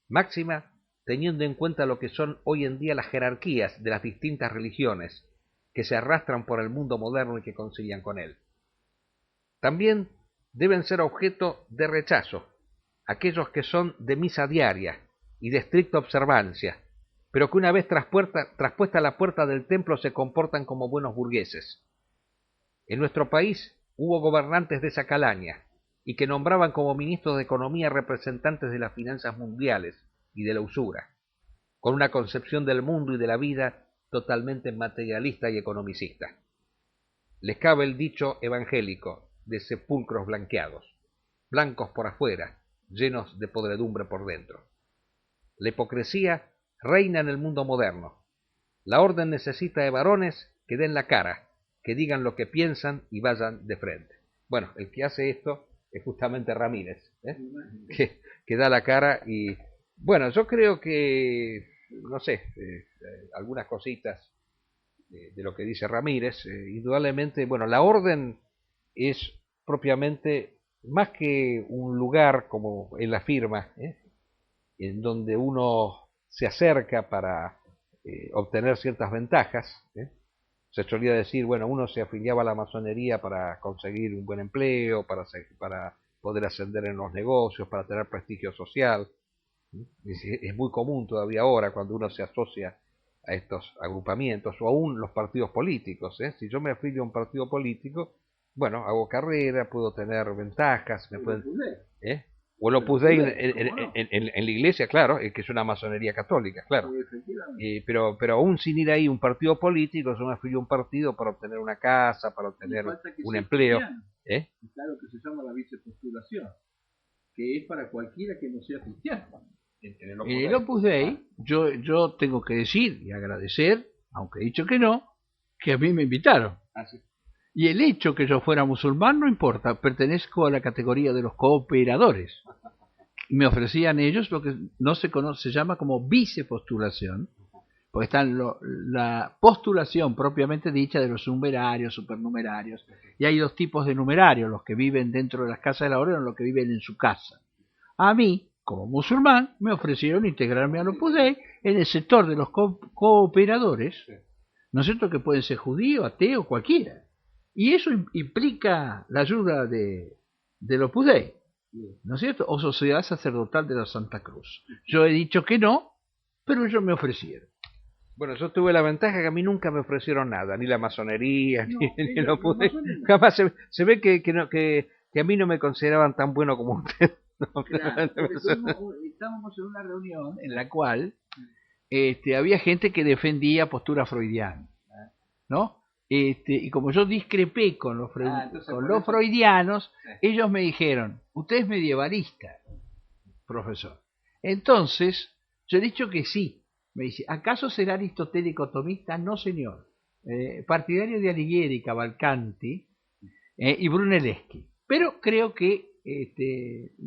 máxima teniendo en cuenta lo que son hoy en día las jerarquías de las distintas religiones que se arrastran por el mundo moderno y que concilian con él. También deben ser objeto de rechazo aquellos que son de misa diaria y de estricta observancia, pero que una vez traspuesta la puerta del templo se comportan como buenos burgueses. En nuestro país hubo gobernantes de esa calaña, y que nombraban como ministros de Economía representantes de las finanzas mundiales y de la usura, con una concepción del mundo y de la vida totalmente materialista y economicista. Les cabe el dicho evangélico de sepulcros blanqueados, blancos por afuera, llenos de podredumbre por dentro. La hipocresía reina en el mundo moderno. La orden necesita de varones que den la cara, que digan lo que piensan y vayan de frente. Bueno, el que hace esto es justamente Ramírez, que da la cara y... Bueno, yo creo que, no sé, algunas cositas de lo que dice Ramírez, indudablemente, bueno, la orden es propiamente más que un lugar como él afirma, en donde uno se acerca para obtener ciertas ventajas. Se solía decir, bueno, uno se afiliaba a la masonería para conseguir un buen empleo, para poder ascender en los negocios, para tener prestigio social. Es muy común todavía ahora cuando uno se asocia a estos agrupamientos, o aún los partidos políticos. Si yo me afilio a un partido político, bueno, hago carrera, puedo tener ventajas, me pueden... O el Opus Dei en la iglesia, claro, que es una masonería católica, claro. Pero aún sin ir ahí un partido político, yo me afilio a un partido para obtener una casa, para obtener un empleo. Está lo que se llama la vicepostulación, que es para cualquiera que no sea cristiano. En el Opus Dei, yo tengo que decir y agradecer, aunque he dicho que no, que a mí me invitaron. Y el hecho que yo fuera musulmán no importa, pertenezco a la categoría de los cooperadores. Me ofrecían ellos lo que no se conoce, se llama como vicepostulación, porque está la postulación propiamente dicha de los numerarios, supernumerarios, y hay dos tipos de numerarios, los que viven dentro de las casas de la orden o los que viven en su casa. A mí, como musulmán, me ofrecieron integrarme al Opus Dei en el sector de los cooperadores, ¿no es cierto?, que pueden ser judíos, ateos, cualquiera. Y eso implica la ayuda del Opus Dei, ¿no es cierto?, o Sociedad Sacerdotal de la Santa Cruz. Yo he dicho que no, pero ellos me ofrecieron. Bueno, yo tuve la ventaja que a mí nunca me ofrecieron nada, ni la masonería, ni el Opus Dei. Jamás se ve que que a mí no me consideraban tan bueno como usted. No, Claro, porque estábamos en una reunión en la cual había gente que defendía postura freudiana, ¿no? Y como yo discrepé con los freudianos, ellos me dijeron, usted es medievalista, profesor. Entonces, yo he dicho que sí. Me dice, ¿acaso será aristotélico tomista? No, señor. Partidario de Alighieri, Cavalcanti y Brunelleschi. Pero creo que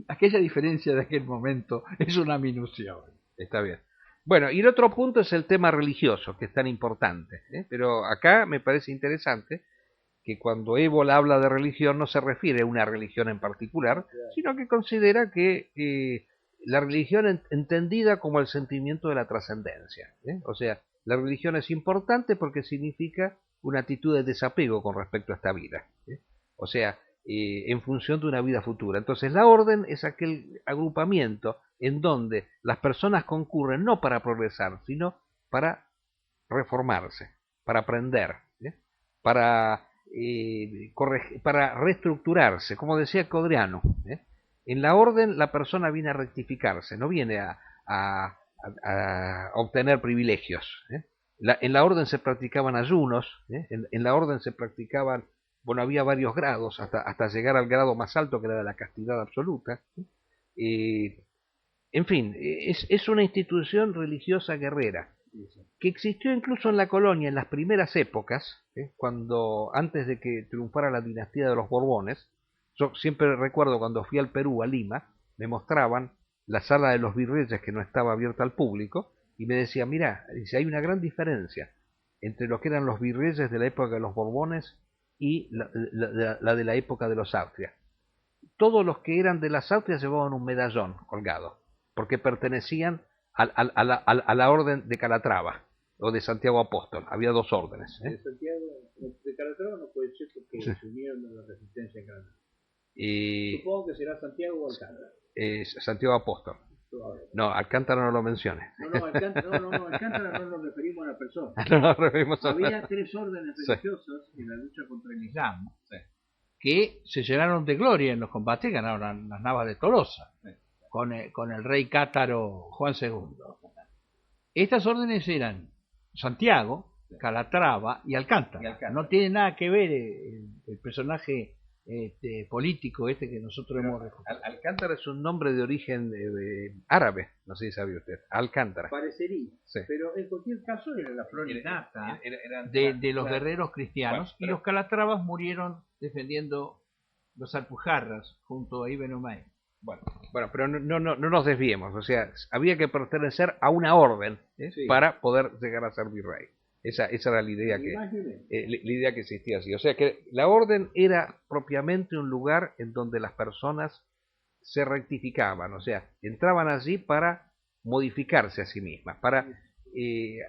aquella diferencia de aquel momento es una minucia hoy. Está bien. Bueno, y el otro punto es el tema religioso, que es tan importante, ¿eh? Pero acá me parece interesante que cuando Évola habla de religión no se refiere a una religión en particular, sino que considera que la religión entendida como el sentimiento de la trascendencia, ¿eh? O sea, la religión es importante porque significa una actitud de desapego con respecto a esta vida, ¿eh? O sea, en función de una vida futura. Entonces la orden es aquel agrupamiento en donde las personas concurren no para progresar, sino para reformarse, para aprender, ¿eh? Para, para reestructurarse, como decía Codriano, ¿eh? En la orden la persona viene a rectificarse, no viene a obtener privilegios, ¿eh? En la orden se practicaban ayunos, ¿eh? En la orden se practicaban, bueno, había varios grados, hasta llegar al grado más alto que era la castidad absoluta. En fin, es una institución religiosa guerrera, que existió incluso en la colonia en las primeras épocas, cuando antes de que triunfara la dinastía de los Borbones. Yo siempre recuerdo cuando fui al Perú, a Lima, me mostraban la sala de los virreyes que no estaba abierta al público, y me decía, mira, dice, hay una gran diferencia entre lo que eran los virreyes de la época de los Borbones y la de la época de los Austrias. Todos los que eran de las Austrias llevaban un medallón colgado, porque pertenecían a la orden de Calatrava o de Santiago Apóstol. Había dos órdenes, ¿eh? De Calatrava no puede ser porque se unieron a la resistencia en Granada. Supongo que será Santiago o Alcántara. Santiago Apóstol. No, Alcántara no lo mencione. Alcántara no nos referimos a la persona. No nos referimos Había tres órdenes religiosas en la lucha contra el Islam. Que se llenaron de gloria en los combates, ganaron las Navas de Tolosa, con el rey cátaro Juan II. Estas órdenes eran Santiago, Calatrava y Alcántara. No tiene nada que ver el personaje político que nosotros hemos recuperado. Alcántara es un nombre de origen árabe, no sé si sabe usted. Alcántara. Parecería, sí. Pero en cualquier caso era la flor innata de los guerreros cristianos, y los Calatravas murieron defendiendo los Alpujarras junto a Ibn Umayyah. Bueno, pero no nos desviemos, o sea, había que pertenecer a una orden para poder llegar a ser virrey. Esa era la idea la idea que existía así. O sea que la orden era propiamente un lugar en donde las personas se rectificaban, o sea, entraban allí para modificarse a sí mismas, para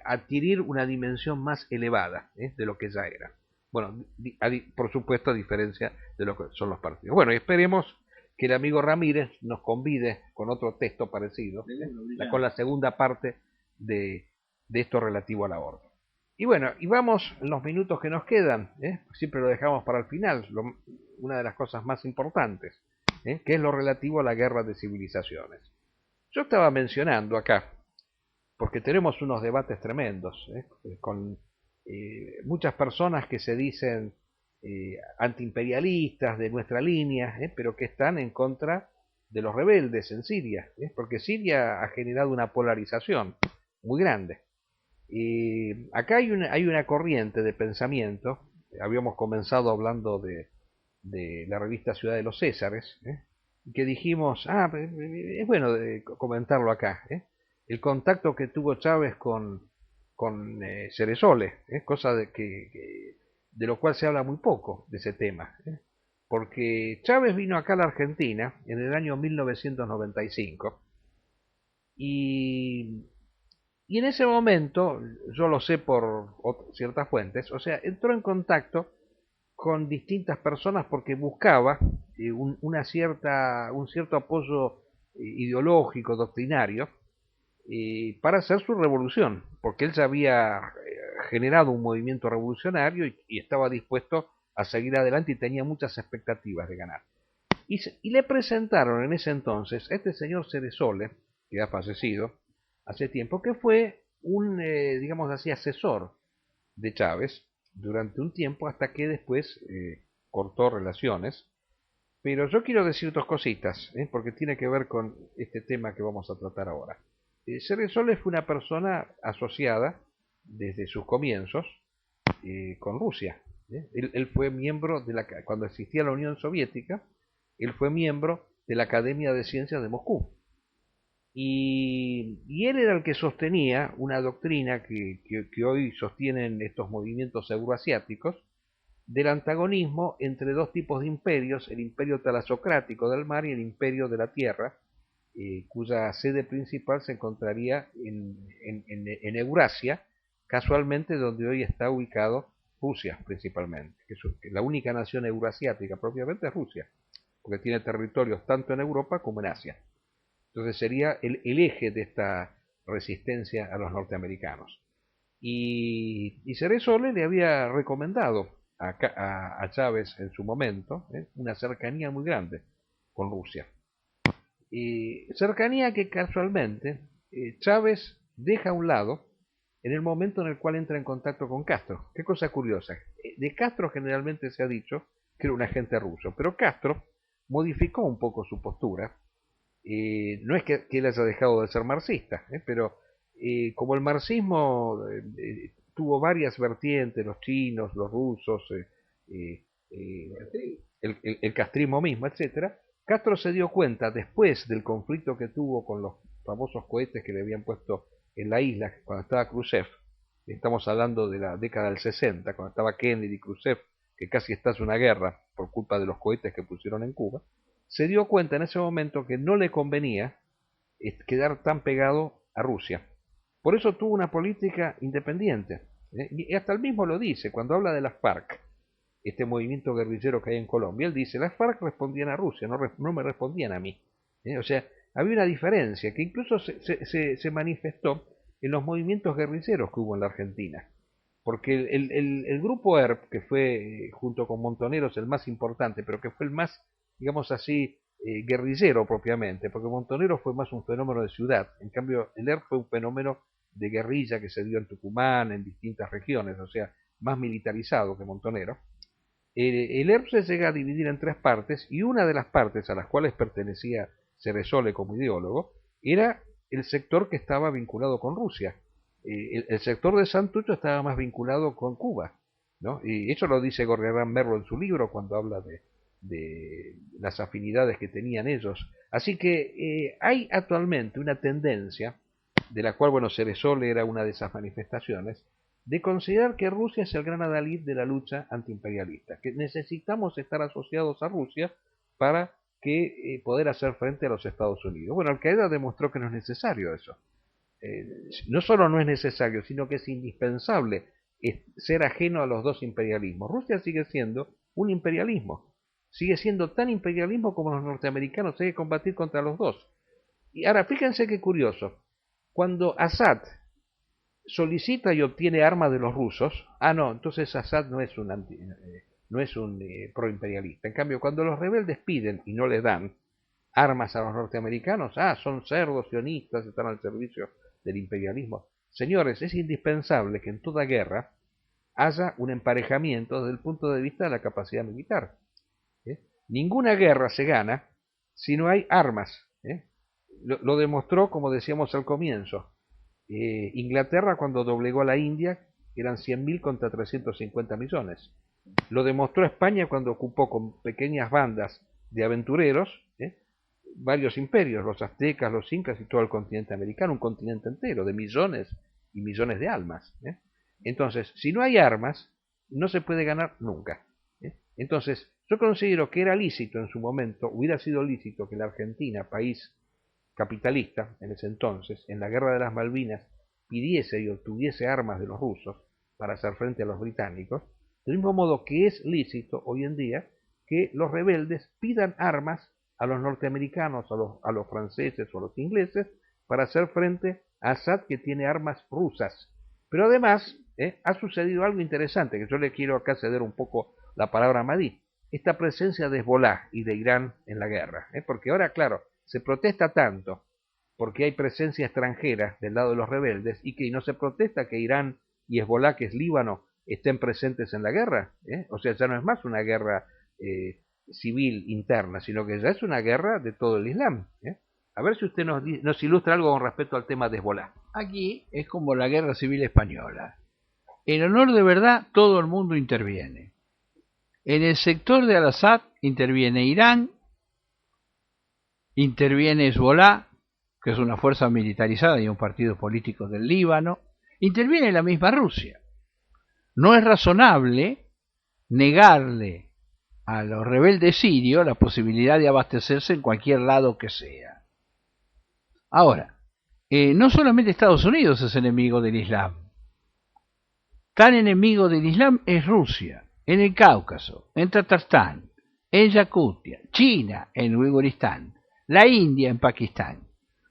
adquirir una dimensión más elevada de lo que ya era. Bueno, por supuesto a diferencia de lo que son los partidos. Bueno, y esperemos que el amigo Ramírez nos convide con otro texto parecido, con la segunda parte de esto relativo a la orden. Y bueno, y vamos en los minutos que nos quedan, siempre lo dejamos para el final, una de las cosas más importantes, que es lo relativo a la guerra de civilizaciones. Yo estaba mencionando acá, porque tenemos unos debates tremendos, con muchas personas que se dicen antiimperialistas de nuestra línea, pero que están en contra de los rebeldes en Siria, porque Siria ha generado una polarización muy grande. Acá hay una corriente de pensamiento. Habíamos comenzado hablando de la revista Ciudad de los Césares, que dijimos, es bueno comentarlo acá, el contacto que tuvo Chávez con Ceresole, cosa de lo cual se habla muy poco de ese tema, porque Chávez vino acá a la Argentina en el año 1995 y en ese momento, yo lo sé por ciertas fuentes, o sea, entró en contacto con distintas personas porque buscaba un cierto apoyo ideológico, doctrinario, para hacer su revolución, porque él ya había generado un movimiento revolucionario y estaba dispuesto a seguir adelante y tenía muchas expectativas de ganar. Y le presentaron en ese entonces a este señor Ceresole, que ha fallecido hace tiempo, que fue un, digamos así, asesor de Chávez durante un tiempo hasta que después cortó relaciones. Pero yo quiero decir dos cositas, porque tiene que ver con este tema que vamos a tratar ahora. Ceresole fue una persona asociada desde sus comienzos con Rusia. Él fue miembro de cuando existía la Unión Soviética, él fue miembro de la Academia de Ciencias de Moscú. Y él era el que sostenía una doctrina que hoy sostienen estos movimientos euroasiáticos, del antagonismo entre dos tipos de imperios, el imperio talasocrático del mar y el imperio de la tierra, cuya sede principal se encontraría en Eurasia, casualmente donde hoy está ubicado Rusia principalmente, que la única nación eurasiática propiamente es Rusia, porque tiene territorios tanto en Europa como en Asia. Entonces sería el eje de esta resistencia a los norteamericanos. Y Ceresole le había recomendado a Chávez en su momento una cercanía muy grande con Rusia. Cercanía que casualmente Chávez deja a un lado en el momento en el cual entra en contacto con Castro. Qué cosa curiosa. De Castro generalmente se ha dicho que era un agente ruso, pero Castro modificó un poco su postura. No es que él haya dejado de ser marxista, pero como el marxismo tuvo varias vertientes, los chinos, los rusos, el castrismo mismo, etcétera, Castro se dio cuenta después del conflicto que tuvo con los famosos cohetes que le habían puesto en la isla cuando estaba Khrushchev. Estamos hablando de la década del 60, cuando estaba Kennedy y Khrushchev, que casi estalla una guerra por culpa de los cohetes que pusieron en Cuba. Se dio cuenta en ese momento que no le convenía quedar tan pegado a Rusia. Por eso tuvo una política independiente. Y hasta él mismo lo dice, cuando habla de las FARC, este movimiento guerrillero que hay en Colombia, él dice, las FARC respondían a Rusia, no me respondían a mí. O sea, había una diferencia que incluso se manifestó en los movimientos guerrilleros que hubo en la Argentina. Porque el grupo ERP, que fue junto con Montoneros el más importante, pero que fue el más, digamos así, guerrillero propiamente, porque Montoneros fue más un fenómeno de ciudad, en cambio el ERP fue un fenómeno de guerrilla que se dio en Tucumán, en distintas regiones, o sea, más militarizado que Montonero. El ERP se llega a dividir en tres partes, y una de las partes a las cuales pertenecía Ceresole como ideólogo era el sector que estaba vinculado con Rusia. El sector de Santucho estaba más vinculado con Cuba, ¿no? Y eso lo dice Gorriarán Merlo en su libro cuando habla de las afinidades que tenían ellos. Así que hay actualmente una tendencia, de la cual, bueno, Ceresole era una de esas manifestaciones, de considerar que Rusia es el gran adalid de la lucha antiimperialista, que necesitamos estar asociados a Rusia para que poder hacer frente a los Estados Unidos. Bueno, Al-Qaeda demostró que no es necesario eso. No solo no es necesario, sino que es indispensable ser ajeno a los dos imperialismos. Rusia sigue siendo un imperialismo, sigue siendo tan imperialismo como los norteamericanos, hay que combatir contra los dos. Y ahora, fíjense qué curioso, cuando Assad solicita y obtiene armas de los rusos, no, entonces Assad no es un proimperialista. En cambio, cuando los rebeldes piden y no les dan armas a los norteamericanos, son cerdos sionistas, están al servicio del imperialismo. Señores, es indispensable que en toda guerra haya un emparejamiento desde el punto de vista de la capacidad militar. Ninguna guerra se gana si no hay armas. Lo demostró, como decíamos al comienzo, Inglaterra cuando doblegó a la India, eran 100.000 contra 350 millones. Lo demostró España cuando ocupó con pequeñas bandas de aventureros varios imperios, los aztecas, los incas y todo el continente americano, un continente entero de millones y millones de almas. Entonces, si no hay armas, no se puede ganar nunca. Entonces, yo considero que era lícito en su momento, hubiera sido lícito que la Argentina, país capitalista en ese entonces, en la guerra de las Malvinas, pidiese y obtuviese armas de los rusos para hacer frente a los británicos, del mismo modo que es lícito hoy en día que los rebeldes pidan armas a los norteamericanos, a los franceses o a los ingleses, para hacer frente a Assad, que tiene armas rusas. Pero además, ha sucedido algo interesante, que yo le quiero acá ceder un poco la palabra a Madí. esta presencia de Hezbolá y de Irán en la guerra, porque ahora, claro, se protesta tanto porque hay presencia extranjera del lado de los rebeldes y que no se protesta que Irán y Hezbolá, que es Líbano, estén presentes en la guerra, o sea, ya no es más una guerra civil interna, sino que ya es una guerra de todo el Islam. A ver si usted nos ilustra algo con respecto al tema de Hezbolá. Aquí es como la guerra civil española. En honor de verdad, todo el mundo interviene. En el sector de Al-Assad interviene Irán, interviene Hezbolá, que es una fuerza militarizada y un partido político del Líbano, interviene la misma Rusia. No es razonable negarle a los rebeldes sirios la posibilidad de abastecerse en cualquier lado que sea. Ahora, no solamente Estados Unidos es enemigo del Islam. Tan enemigo del Islam es Rusia, en el Cáucaso, en Tatarstán, en Yakutia, China, en Uiguristán, la India, en Pakistán.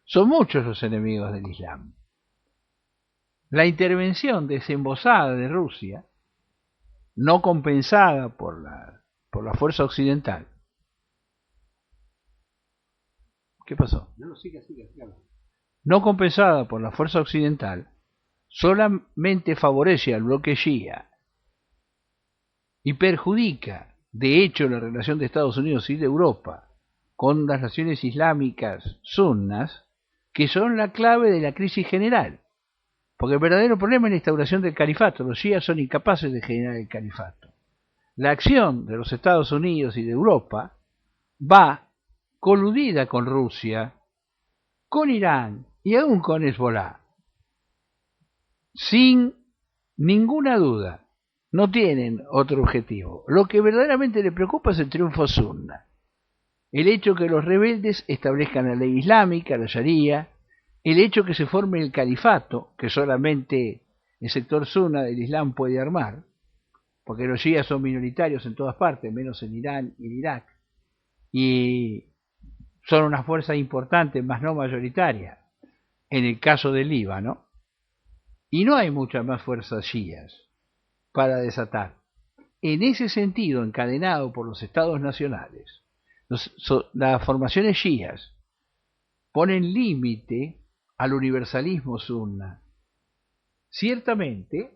Son muchos los enemigos del Islam. La intervención desembosada de Rusia, no compensada por la fuerza occidental. ¿Qué pasó? No compensada por la fuerza occidental, solamente favorece al bloque shia y perjudica, de hecho, la relación de Estados Unidos y de Europa con las naciones islámicas sunnas, que son la clave de la crisis general. Porque el verdadero problema es la instauración del califato. Los shías son incapaces de generar el califato. La acción de los Estados Unidos y de Europa va coludida con Rusia, con Irán y aún con Hezbolá. Sin ninguna duda, no tienen otro objetivo. Lo que verdaderamente le preocupa es el triunfo sunna. El hecho que los rebeldes establezcan la ley islámica, la Sharia, el hecho que se forme el califato, que solamente el sector sunna del Islam puede armar, porque los shías son minoritarios en todas partes, menos en Irán y en Irak, y son una fuerza importante, más no mayoritaria, en el caso del Líbano, y no hay muchas más fuerzas shías para desatar. En ese sentido, encadenado por los estados nacionales, las formaciones shías ponen límite al universalismo sunna. Ciertamente,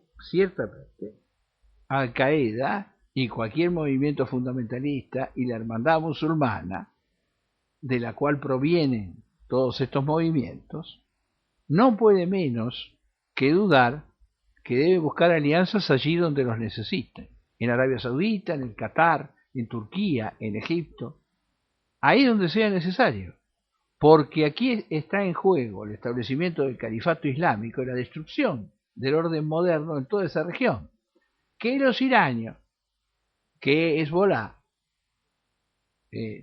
Al-Qaeda y cualquier movimiento fundamentalista y la hermandad musulmana, de la cual provienen todos estos movimientos, no puede menos que dudar que debe buscar alianzas allí donde los necesiten, en Arabia Saudita, en el Qatar, en Turquía, en Egipto, ahí donde sea necesario, porque aquí está en juego el establecimiento del califato islámico y la destrucción del orden moderno en toda esa región. Que los iraníes, que Hezbolá,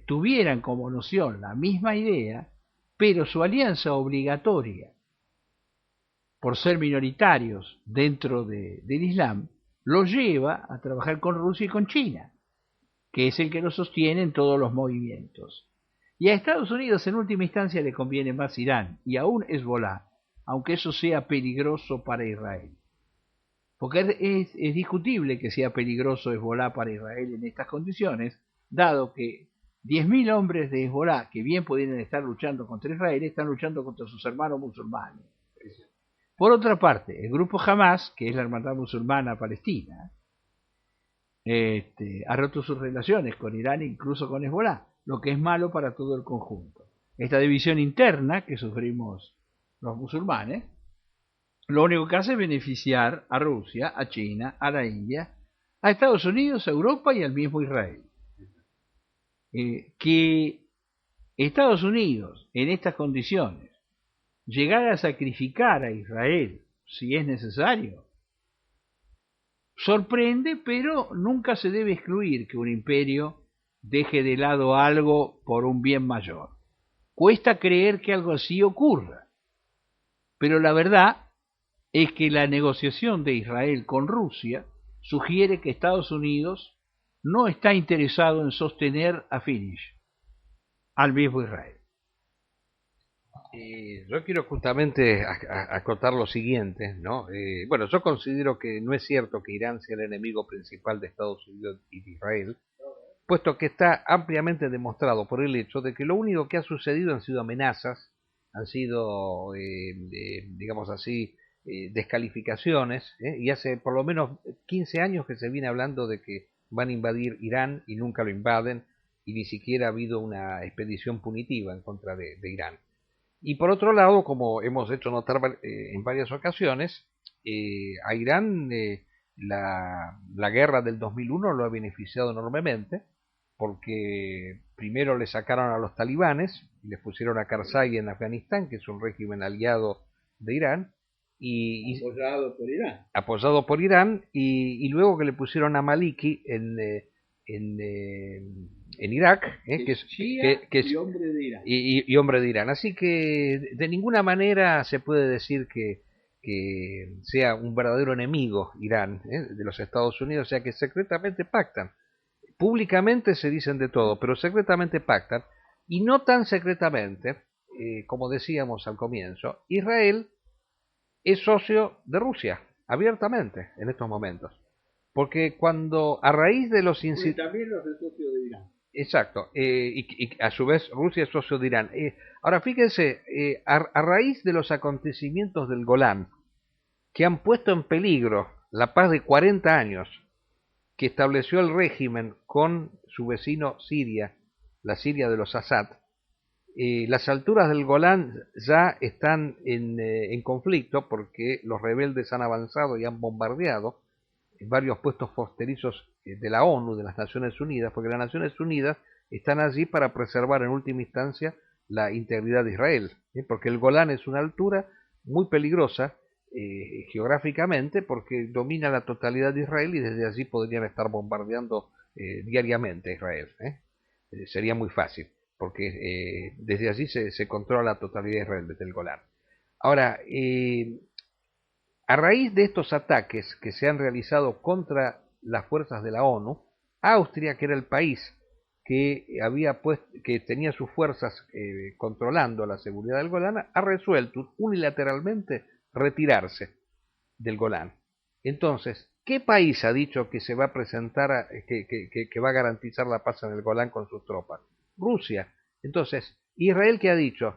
tuvieran como noción la misma idea, pero su alianza obligatoria, por ser minoritarios dentro del Islam, los lleva a trabajar con Rusia y con China, que es el que lo sostiene en todos los movimientos. Y a Estados Unidos en última instancia le conviene más Irán y aún Hezbolá, aunque eso sea peligroso para Israel. Porque es discutible que sea peligroso Hezbolá para Israel en estas condiciones, dado que 10.000 hombres de Hezbolá, que bien pudieran estar luchando contra Israel, están luchando contra sus hermanos musulmanes. Por otra parte, el grupo Hamas, que es la hermandad musulmana palestina, ha roto sus relaciones con Irán e incluso con Hezbolá, lo que es malo para todo el conjunto. Esta división interna que sufrimos los musulmanes, lo único que hace es beneficiar a Rusia, a China, a la India, a Estados Unidos, a Europa y al mismo Israel. Que Estados Unidos, en estas condiciones, llegara a sacrificar a Israel, si es necesario, sorprende, pero nunca se debe excluir que un imperio deje de lado algo por un bien mayor. Cuesta creer que algo así ocurra, pero la verdad es que la negociación de Israel con Rusia sugiere que Estados Unidos no está interesado en sostener a Finish, al mismo Israel. Yo quiero justamente acotar lo siguiente, ¿no? Bueno, yo considero que no es cierto que Irán sea el enemigo principal de Estados Unidos y de Israel, puesto que está ampliamente demostrado por el hecho de que lo único que ha sucedido han sido amenazas, han sido, digamos así, descalificaciones, y hace por lo menos 15 años que se viene hablando de que van a invadir Irán y nunca lo invaden, y ni siquiera ha habido una expedición punitiva en contra de Irán. Y por otro lado, como hemos hecho notar en varias ocasiones, a Irán la guerra del 2001 lo ha beneficiado enormemente, porque primero le sacaron a los talibanes, y les pusieron a Karzai en Afganistán, que es un régimen aliado de Irán, y apoyado por Irán, y luego que le pusieron a Maliki en Irak, que es y hombre de Irán. Y hombre de Irán. Así que de ninguna manera se puede decir que sea un verdadero enemigo Irán de los Estados Unidos, o sea que secretamente pactan. Públicamente se dicen de todo, pero secretamente pactan, y no tan secretamente, como decíamos al comienzo, Israel es socio de Rusia, abiertamente, en estos momentos. Porque cuando, a raíz de los incidentes... También los es socio de Irán. Exacto, y a su vez Rusia es socio de Irán. Ahora fíjense, a raíz de los acontecimientos del Golán, que han puesto en peligro la paz de 40 años que estableció el régimen con su vecino Siria, la Siria de los Assad, las alturas del Golán ya están en conflicto porque los rebeldes han avanzado y han bombardeado varios puestos fronterizos de la ONU, de las Naciones Unidas, porque las Naciones Unidas están allí para preservar en última instancia la integridad de Israel, porque el Golán es una altura muy peligrosa geográficamente, porque domina la totalidad de Israel y desde allí podrían estar bombardeando diariamente a Israel. Sería muy fácil, porque desde allí se controla la totalidad de Israel, desde el Golán. Ahora, a raíz de estos ataques que se han realizado contra las fuerzas de la ONU, Austria, que era el país que que tenía sus fuerzas controlando la seguridad del Golán, ha resuelto unilateralmente retirarse del Golán. Entonces, ¿qué país ha dicho que se va a presentar, que va a garantizar la paz en el Golán con sus tropas? Rusia. Entonces, Israel, ¿qué ha dicho?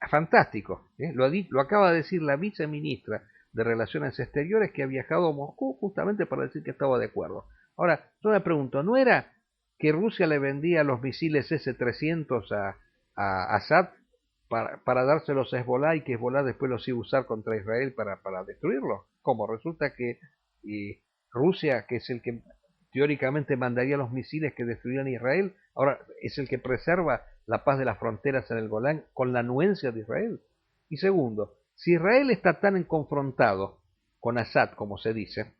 Fantástico, lo acaba de decir la viceministra de Relaciones Exteriores, que ha viajado a Moscú justamente para decir que estaba de acuerdo. Ahora, yo me pregunto, ¿no era que Rusia le vendía los misiles S-300 a Assad para dárselos a Hezbollah y que Hezbollah después los iba a usar contra Israel para destruirlo? ¿Cómo? Resulta que Rusia, que es el que teóricamente mandaría los misiles que destruirían Israel, ahora es el que preserva la paz de las fronteras en el Golán con la anuencia de Israel. Y segundo, si Israel está tan confrontado con Assad, como se dice,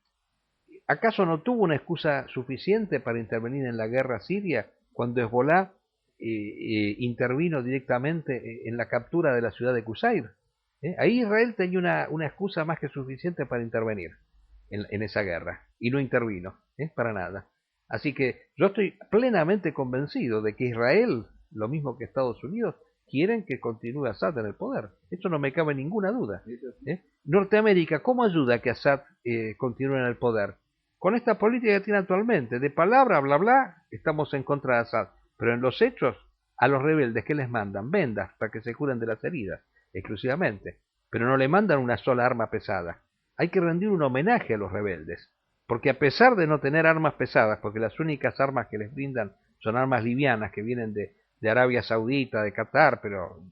¿acaso no tuvo una excusa suficiente para intervenir en la guerra siria cuando Hezbollah intervino directamente en la captura de la ciudad de Qusayr? Ahí Israel tenía una excusa más que suficiente para intervenir en esa guerra, y no intervino, para nada. Así que yo estoy plenamente convencido de que Israel, lo mismo que Estados Unidos, quieren que continúe Assad en el poder. Eso no me cabe ninguna duda. Norteamérica, ¿cómo ayuda a que Assad continúe en el poder? Con esta política que tiene actualmente, de palabra, bla, bla, estamos en contra de Assad. Pero en los hechos, a los rebeldes, ¿qué les mandan? Vendas para que se curen de las heridas, exclusivamente. Pero no le mandan una sola arma pesada. Hay que rendir un homenaje a los rebeldes. Porque a pesar de no tener armas pesadas, porque las únicas armas que les brindan son armas livianas que vienen de Arabia Saudita, de Qatar, pero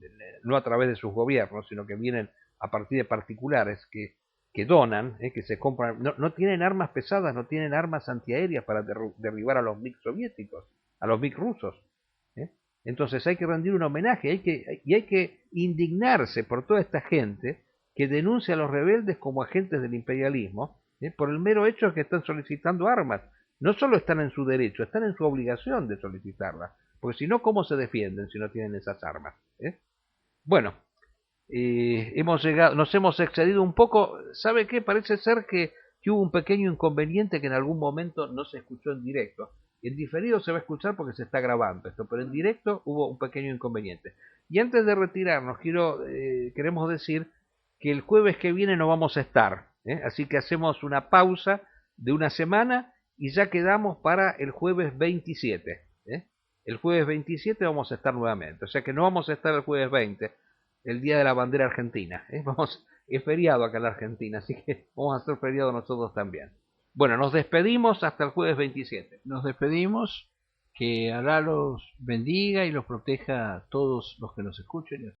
no a través de sus gobiernos, sino que vienen a partir de particulares que donan, que se compran, no tienen armas pesadas, no tienen armas antiaéreas para derribar a los MiG soviéticos, a los MiG rusos. Entonces hay que rendir un homenaje, hay que indignarse por toda esta gente que denuncia a los rebeldes como agentes del imperialismo, por el mero hecho de que están solicitando armas. No solo están en su derecho, están en su obligación de solicitarlas. Porque si no, ¿cómo se defienden si no tienen esas armas? Bueno, nos hemos excedido un poco. ¿Sabe qué? Parece ser que hubo un pequeño inconveniente que en algún momento no se escuchó en directo. En diferido se va a escuchar porque se está grabando esto, pero en directo hubo un pequeño inconveniente. Y antes de retirarnos, queremos decir que el jueves que viene no vamos a estar. Así que hacemos una pausa de una semana y ya quedamos para el jueves 27. El jueves 27 vamos a estar nuevamente, o sea que no vamos a estar el jueves 20, el Día de la Bandera Argentina. Es feriado acá en la Argentina, así que vamos a hacer feriado nosotros también. Bueno, nos despedimos hasta el jueves 27. Nos despedimos, que Alá los bendiga y los proteja a todos los que nos escuchen.